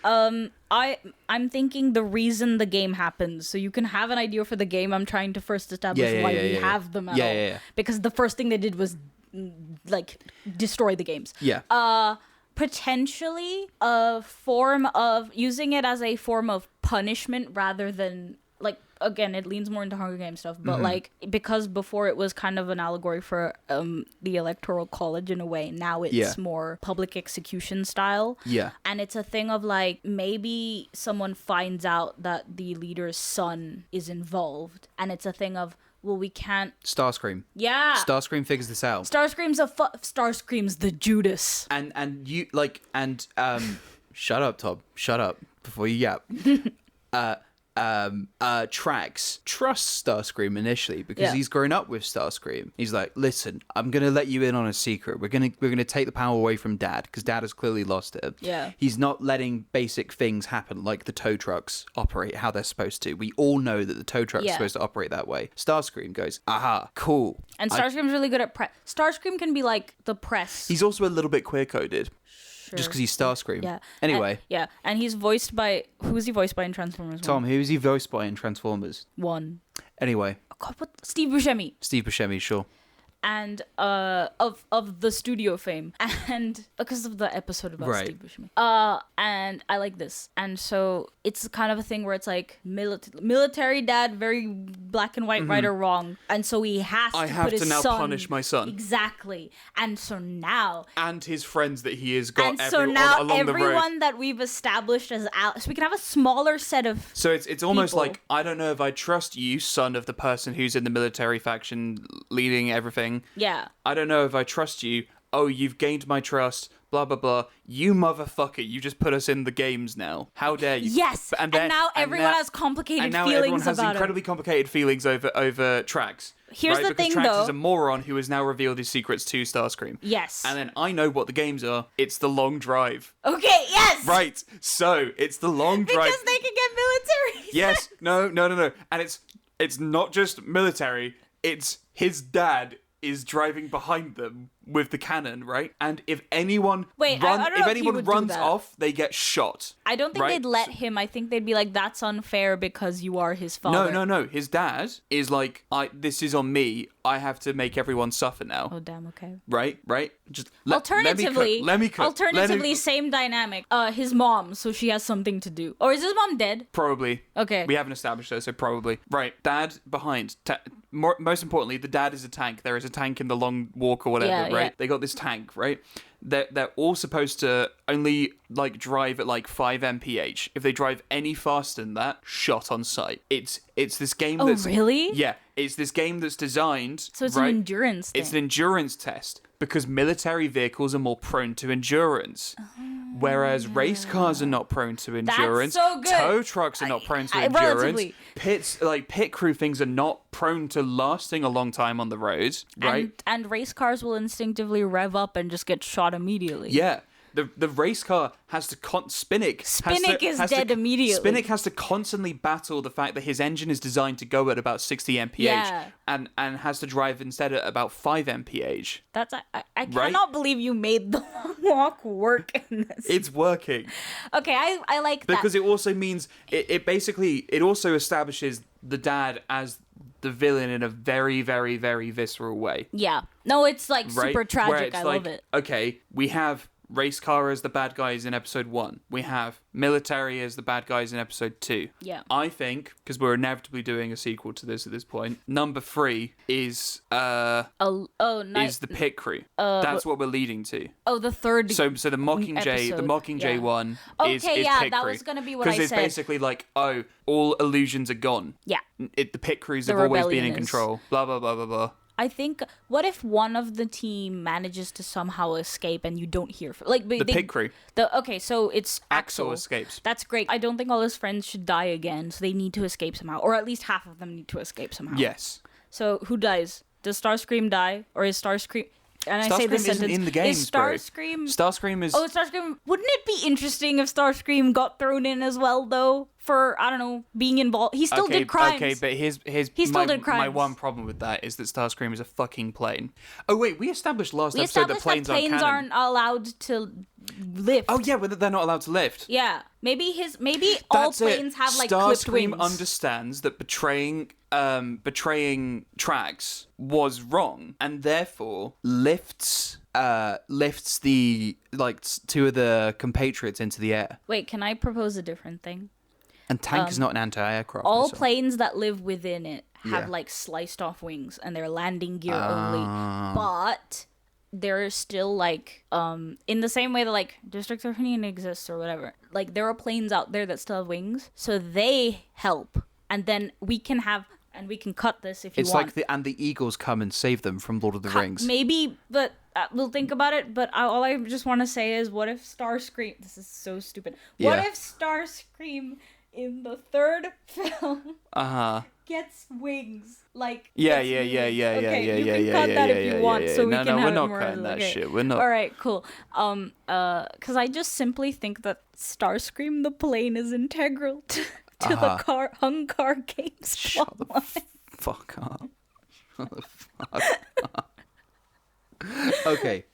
I'm thinking the reason the game happens, so you can have an idea for the game. I'm trying to first establish why we have them at all. Yeah. Because the first thing they did was like destroy the games. Yeah. Potentially a form of using it as a form of punishment rather than like, again, it leans more into Hunger Games stuff, but like because before it was kind of an allegory for the Electoral College in a way, now it's more public execution style. Yeah. And it's a thing of like maybe someone finds out that the leader's son is involved, and it's a thing of, well, we can't. Starscream. Yeah. Starscream figures this out. Starscream's the Judas. And you shut up, Tom. Shut up before you yap. Trax trusts Starscream initially because he's grown up with Starscream. He's like, listen, I'm gonna let you in on a secret. We're gonna take the power away from Dad because Dad has clearly lost it. Yeah. He's not letting basic things happen like the tow trucks operate how they're supposed to. We all know that the tow truck's supposed to operate that way. Starscream goes, aha, cool. And Starscream's really good at press. Starscream can be like the press. He's also a little bit queer coded. Sure. Just because he's Starscream. Yeah. Anyway. And he's voiced by... Who is he voiced by in Transformers 1? Tom, who is he voiced by in Transformers? 1. Anyway. Oh God, what? Steve Buscemi. Steve Buscemi, sure. And of the studio fame, and because of the episode about Steve Buscemi. And I like this, and so it's kind of a thing where it's like military dad, very black and white, right or wrong, and so he has to. I have to now punish my son. Exactly, and so now and his friends that he has got. And so now everyone that we've established as so we can have a smaller set of. So it's almost people. like, I don't know if I trust you, son of the person who's in the military faction leading everything. Yeah. I don't know if I trust you. Oh, you've gained my trust. Blah, blah, blah. You motherfucker. You just put us in the games now. How dare you? Yes. And now everyone has complicated feelings about it. And now everyone has incredibly complicated feelings over Trax. Here's the thing, though. Because Trax is a moron who has now revealed his secrets to Starscream. Yes. And then I know what the games are. It's the long drive. Okay, yes! Right. So, it's the long drive. Because they can get military. Yes. No. And it's not just military. It's his dad is driving behind them with the cannon, right? And if anyone runs off, they get shot. I don't think they'd let him. I think they'd be like, that's unfair because you are his father. No. His dad is like, this is on me. I have to make everyone suffer now. Oh, damn, okay. Right? Just Alternatively, let me cook. Same dynamic. His mom, so she has something to do. Or is his mom dead? Probably. Okay. We haven't established that, so probably. Right. Dad behind. Most importantly, the dad is a tank. There is a tank in the long walk or whatever, right? Yeah. They got this tank, right? They're all supposed to only like drive at like 5 mph. If they drive any faster than that, shot on sight. It's this game Oh, that's really? Yeah, it's this game that's designed. So it's right? an endurance thing. It's an endurance test because military vehicles are more prone to endurance. Whereas race cars are not prone to endurance. so good. Tow trucks are not prone to endurance. Relatively. Pit crew things are not prone to lasting a long time on the roads, right? And race cars will instinctively rev up and just get shot immediately. Yeah. The race car has to Spinnick is dead immediately. Spinnick has to constantly battle the fact that his engine is designed to go at about 60 mph Yeah. and has to drive instead at about 5 mph. That's I cannot believe you made the walk work in this. It's working. Okay, I like that. Because it also means it also establishes the dad as the villain in a very, very, very visceral way. Yeah. No, it's like Right? super tragic. Where it's I like, love it. Okay, we have race car as the bad guys in episode 1. We have military as the bad guys in episode 2. Yeah. I think, because we're inevitably doing a sequel to this at this point, number 3 is the pit crew. That's what we're leading to. Oh, the third. So the Mockingjay, episode, one is Okay, is yeah, pit that crew. was gonna be what I Because it's said. basically like, oh, all illusions are gone. Yeah. The pit crews The have always been rebellion in is- control. Blah blah blah blah blah. I think, what if one of the team manages to somehow escape and you don't hear from, like The pit crew. Okay, so it's Axel Axel. escapes. That's great. I don't think all his friends should die again, so they need to escape somehow, or at least half of them need to escape somehow. Yes. So who dies? Does Starscream die, or is Starscream? And I say Starscream this isn't sentence. in the games, is bro. Starscream? Starscream is. Oh, Starscream. Wouldn't it be interesting if Starscream got thrown in as well, though? For, I don't know, being involved. He still did crimes. Okay, but here's He still did my crimes. one problem with that is that Starscream is a fucking plane. Oh wait, we established last We episode that established planes, aren't allowed to lift. Oh yeah, but they're not allowed to lift. Yeah, maybe all That's planes it. have like clipped Starscream wings. understands that betraying Trax was wrong, and therefore lifts the two of the compatriots into the air. Wait, can I propose a different thing? And tank is not an anti-aircraft All missile. planes that live within it have Yeah. like sliced off wings, and they're landing gear only. But they're still like in the same way that like District 13 exists or whatever. Like there are planes out there that still have wings, so they help, and then we can cut this if you It's want. like the Eagles come and save them from Lord of the Rings. Maybe, but we'll think about it. But all I just want to say is, what if Starscream? This is so stupid. What Yeah. if Starscream in the third film gets wings? Like Yeah. Okay, you yeah, can cut that if you want, so we No, can have we're it not more cutting that okay. shit. We're not. All right, cool. Because I just simply think that Starscream the plane is integral to the HunCAR games. Shut the fuck up. Shut the fuck up. Okay.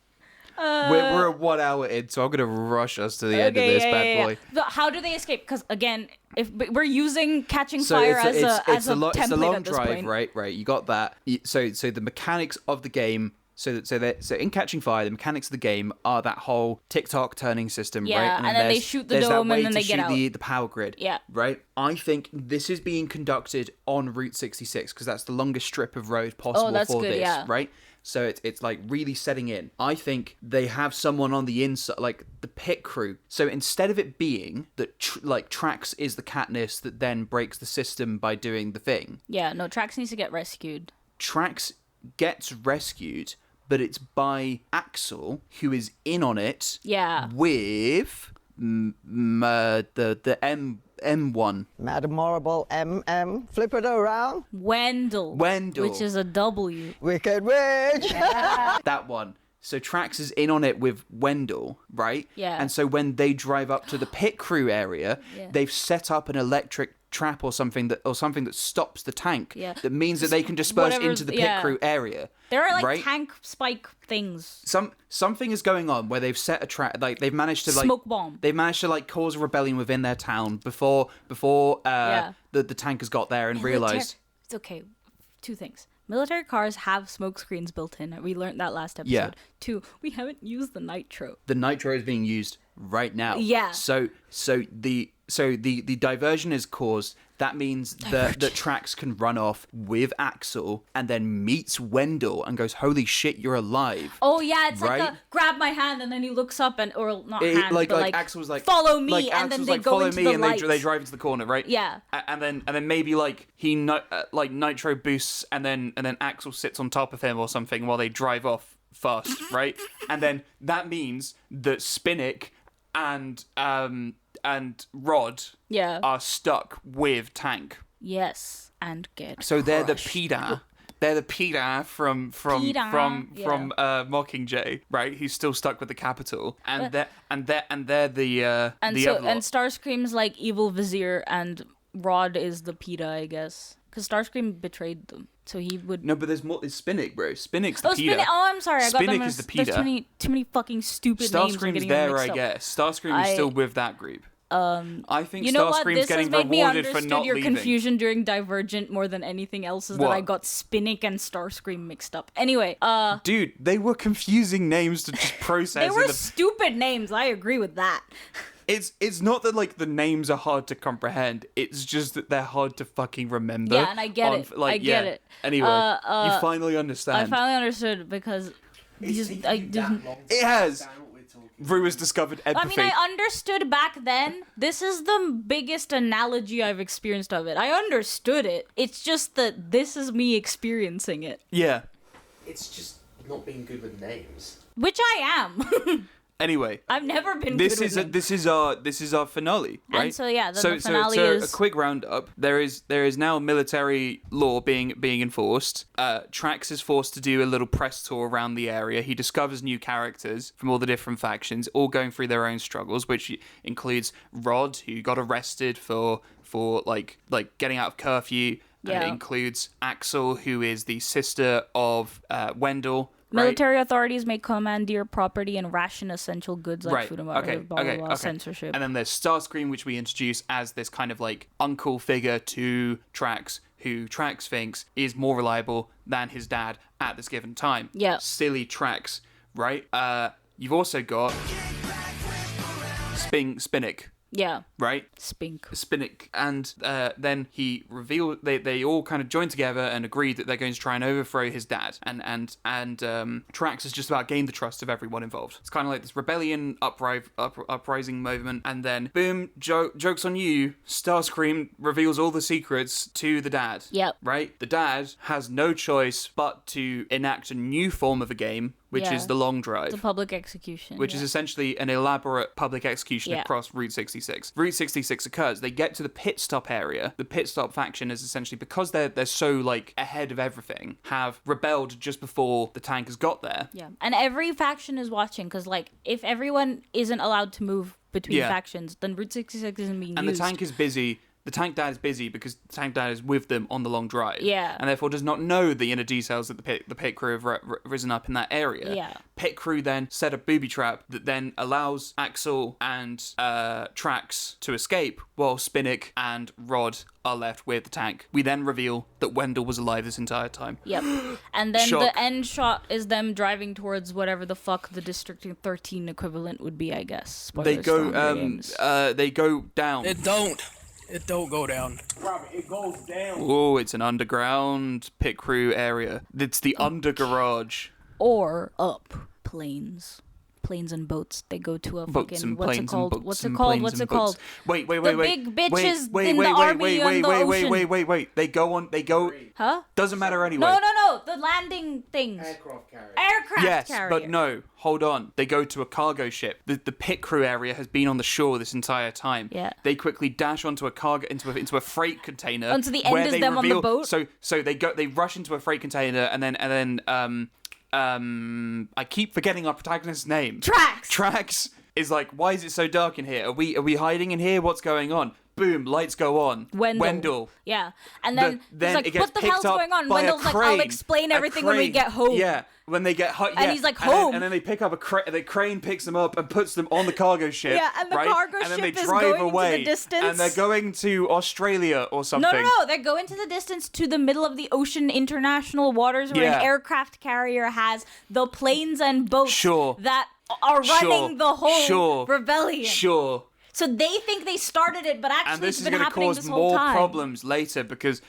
We're 1 hour in, so I'm gonna rush us to the end of this bad boy. But how do they escape? Because again, if we're using catching So fire as a it's a template long at this drive, point. right? You got that. So the mechanics of the game. So in Catching Fire, the mechanics of the game are that whole tick-tock turning system, Yeah, right? and then they there's- shoot the there's that dome and way then to they get shoot out. the power grid. Yeah. Right. I think this is being conducted on Route 66 because that's the longest strip of road possible that's for good, this, yeah. right? So it's like really setting in. I think they have someone on the inside, like the pit crew. So instead of it being that Trax is the Katniss that then breaks the system by doing the thing, Yeah, no, Trax needs to get rescued. Trax gets rescued, but it's by Axel, who is in on it. Yeah. With the M1. Madam Horrible MM, flip it around. Wendell. Which is a W. Wicked Witch. That one. So Trax is in on it with Wendell, right? Yeah. And so when they drive up to the pit crew area, Yeah. they've set up an electric trap or something that stops the tank. Yeah. That means that they can disperse Whatever- into the pit yeah. crew area. There are like right? tank spike things. Something is going on where they've set a trap. Like they've managed to Smoke bomb. They've managed to cause a rebellion within their town before Yeah. the tankers got there and realized. It's okay. Two things. Military cars have smoke screens built in. We learned that last episode. Yeah. 2, we haven't used the nitro. The nitro is being used right now. Yeah. So the diversion is caused that means that Trax can run off with Axel and then meets Wendell and goes, "Holy shit, you're alive!" Oh yeah, it's right? like a grab my hand, and then he looks up and or not hand, like but like Axel's like follow me, like, and Axel's then they like, go follow into me, the and light. they drive into the corner, right? Yeah. And then maybe like like nitro boosts, and then Axel sits on top of him or something while they drive off fast, right? And then that means that Spinnick and Rod are stuck with Tank. Yes, and get so they're the crushed. PETA. They're the PETA from Mockingjay, right? He's still stuck with the Capitol, and they're the and Everlord. Starscream's like evil vizier, and Rod is the PETA, I guess, because Starscream betrayed them, so he would. No, but there's more. It's Spinnick, bro. Spinnick's the PETA. Spinnick. Oh, I'm sorry. I got them. Spinnick is the PETA. There's too many fucking stupid names. Starscream's there, I guess. Starscream is still with that group. I think you know what? Starscream's This getting has made me rewarded for understood not your leaving. confusion during Divergent more than anything else is that What? I got Spinnick and Starscream mixed up. Anyway, Dude, they were confusing names to just process. they were stupid names. I agree with that. It's not that like the names are hard to comprehend. It's just that they're hard to fucking remember. Yeah, and I get it. I get it. Anyway, you finally understand. I finally understood because it has. Rue has discovered empathy. I mean, I understood back then. This is the biggest analogy I've experienced of it. I understood it. It's just that this is me experiencing it. Yeah. It's just not being good with names. Which I am. Anyway, I've never been this good is with this is our finale, right? And so yeah, the finale so is a quick roundup. There is now military law being enforced. Trax is forced to do a little press tour around the area. He discovers new characters from all the different factions, all going through their own struggles, which includes Rod, who got arrested for like getting out of curfew. Yeah. It includes Axel, who is the sister of Wendell. Military authorities may commandeer property and ration essential goods like food and water, blah, blah, blah, censorship. And then there's Starscream, which we introduce as this kind of like uncle figure to Trax, who Trax thinks is more reliable than his dad at this given time. Yeah. Silly Trax, right? You've also got Spinnick. Yeah. Right? Spinnick. And then he revealed they all kind of joined together and agreed that they're going to try and overthrow his dad. And Trax has just about gained the trust of everyone involved. It's kind of like this rebellion uprising movement. And then, boom, joke's on you. Starscream reveals all the secrets to the dad. Yep. Right? The dad has no choice but to enact a new form of a game, which is the long drive. The public execution. Which is essentially an elaborate public execution across Route 66. Route 66 occurs. They get to the pit stop area. The pit stop faction is essentially, because they're so like ahead of everything, have rebelled just before the tank has got there. Yeah. And every faction is watching, because like if everyone isn't allowed to move between factions, then Route 66 isn't being used. And the tank is busy. The tank dad is busy because the tank dad is with them on the long drive. Yeah. And therefore does not know the inner details that the pit crew have risen up in that area. Yeah. Pit crew then set a booby trap that then allows Axel and Trax to escape, while Spinnick and Rod are left with the tank. We then reveal that Wendell was alive this entire time. Yep. And then Shock. the end shot is them driving towards whatever the fuck the District 13 equivalent would be, I guess. Spoilers They go for Hunger Games. they go down. It don't go down. Robert, it goes down. Oh, it's an underground pit crew area. It's the under garage. Or up planes and boats. They go to a fucking what's it called? What's it called? Wait. The big bitches in the army on the ocean. Wait. They go. Huh? Doesn't matter anyway. No. The landing things. Aircraft carrier. Aircraft Yes, carrier. but no. Hold on. They go to a cargo ship. The pit crew area has been on the shore this entire time. Yeah. They quickly dash onto a cargo into a freight container. And so the end where is they them reveal, on the boat. So they rush into a freight container and then I keep forgetting our protagonist's name. Trax is like, why is it so dark in here? Are we hiding in here? What's going on? Boom, lights go on. Wendell. Yeah. And then he's like, it gets what the picked hell's up going on? by a Wendell's like, I'll crane. explain A everything when we crane. get home. Yeah, when they get home. And he's like, home. And then they pick up the crane picks them up and puts them on the cargo ship. Yeah, and the right? cargo and then ship they is drive going away, into the distance. And they're going to Australia or something. No. They go into the distance to the middle of the ocean, international waters, where an aircraft carrier has the planes and boats that are running the whole rebellion. So they think they started it, but actually And this it's is been going to happening cause this whole more time. problems later because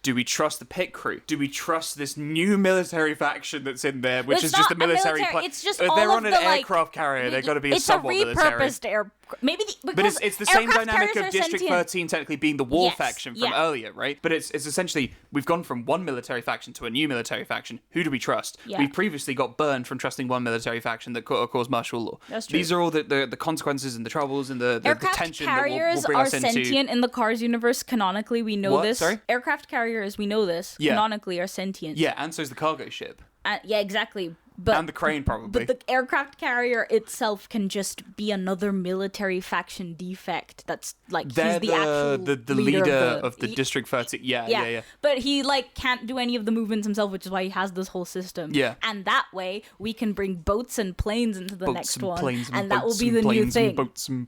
do we trust the pit crew? Do we trust this new military faction that's in there, which It's is just not a military? it's just if all they're of on an the, like, aircraft carrier, they're going to be it's somewhat a military. repurposed air. Maybe, But it's the same aircraft dynamic carriers of are District sentient. 13 technically being the war Yes, faction from yeah. earlier, right? But it's essentially, we've gone from one military faction to a new military faction. Who do we trust? Yeah. We previously got burned from trusting one military faction that caused martial law. That's true. These are all the consequences and the troubles and the Aircraft tension carriers that will bring are us into... sentient in the Cars universe. Canonically, we know What? this. Sorry? Aircraft carriers, we know this. Yeah. Canonically, are sentient. Yeah, and so's the cargo ship. Yeah, exactly. But and the crane, probably. But the aircraft carrier itself can just be another military faction defect. That's like They're he's the actual the leader of the District 13. Yeah. But he like can't do any of the movements himself, which is why he has this whole system. Yeah. And that way we can bring boats and planes into the next one, planes and that will boats be and the new planes thing. And boats and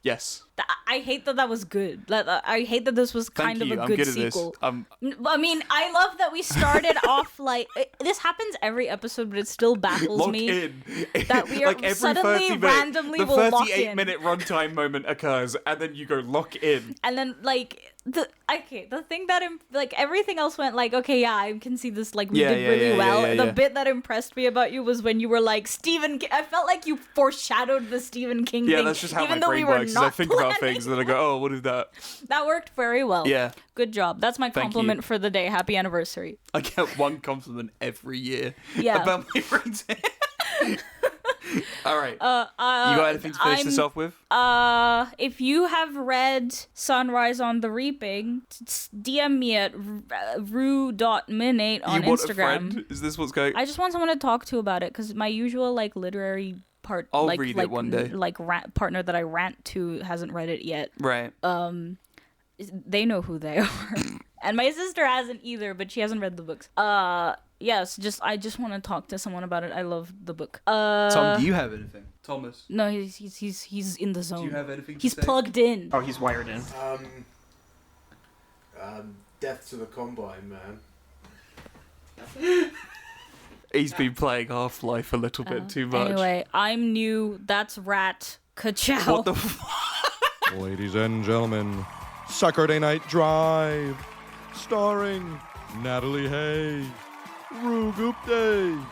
yes. I hate that was good. I hate that this was kind Thank of you. a I'm good good at sequel. this. I mean, I love that we started off like this happens every episode, but it still baffles Lock me in. that we are like every suddenly 30 minute, randomly the will lock 38 in. minute runtime moment occurs, and then you go lock in. And then like the thing that like everything else went like okay, yeah, I can see this like we did really well. The bit that impressed me about you was when you were like Stephen King. I felt like you foreshadowed the Stephen King thing. Yeah, that's just how even my though brain we were works. Is not I think about planning. things and then I go, oh, what is that? That worked very well. Yeah. Good job. That's my Thank compliment you. for the day. Happy anniversary. I get one compliment every year Yeah. about my brain. All right. You got anything to finish this off with? If you have read Sunrise on the Reaping, DM me at rue.minate on you want Instagram. a friend? Is this what's going? I just want someone to talk to about it because my usual like literary I'll read it one day. Like partner that I rant to hasn't read it yet. Right. They know who they are. And my sister hasn't either, but she hasn't read the books. Yes, I just want to talk to someone about it. I love the book. Tom, do you have anything? Thomas? No, he's in the zone. Do you have anything to He's say? plugged in. Oh, he's wired in. Death to the Combine, man. He's been playing Half-Life a little bit too much. Anyway, I'm new. That's Rat. Ka-chow. What the fuck? Ladies and gentlemen, Saturday Night Drive, starring Natalie Hay, Rue Gupte,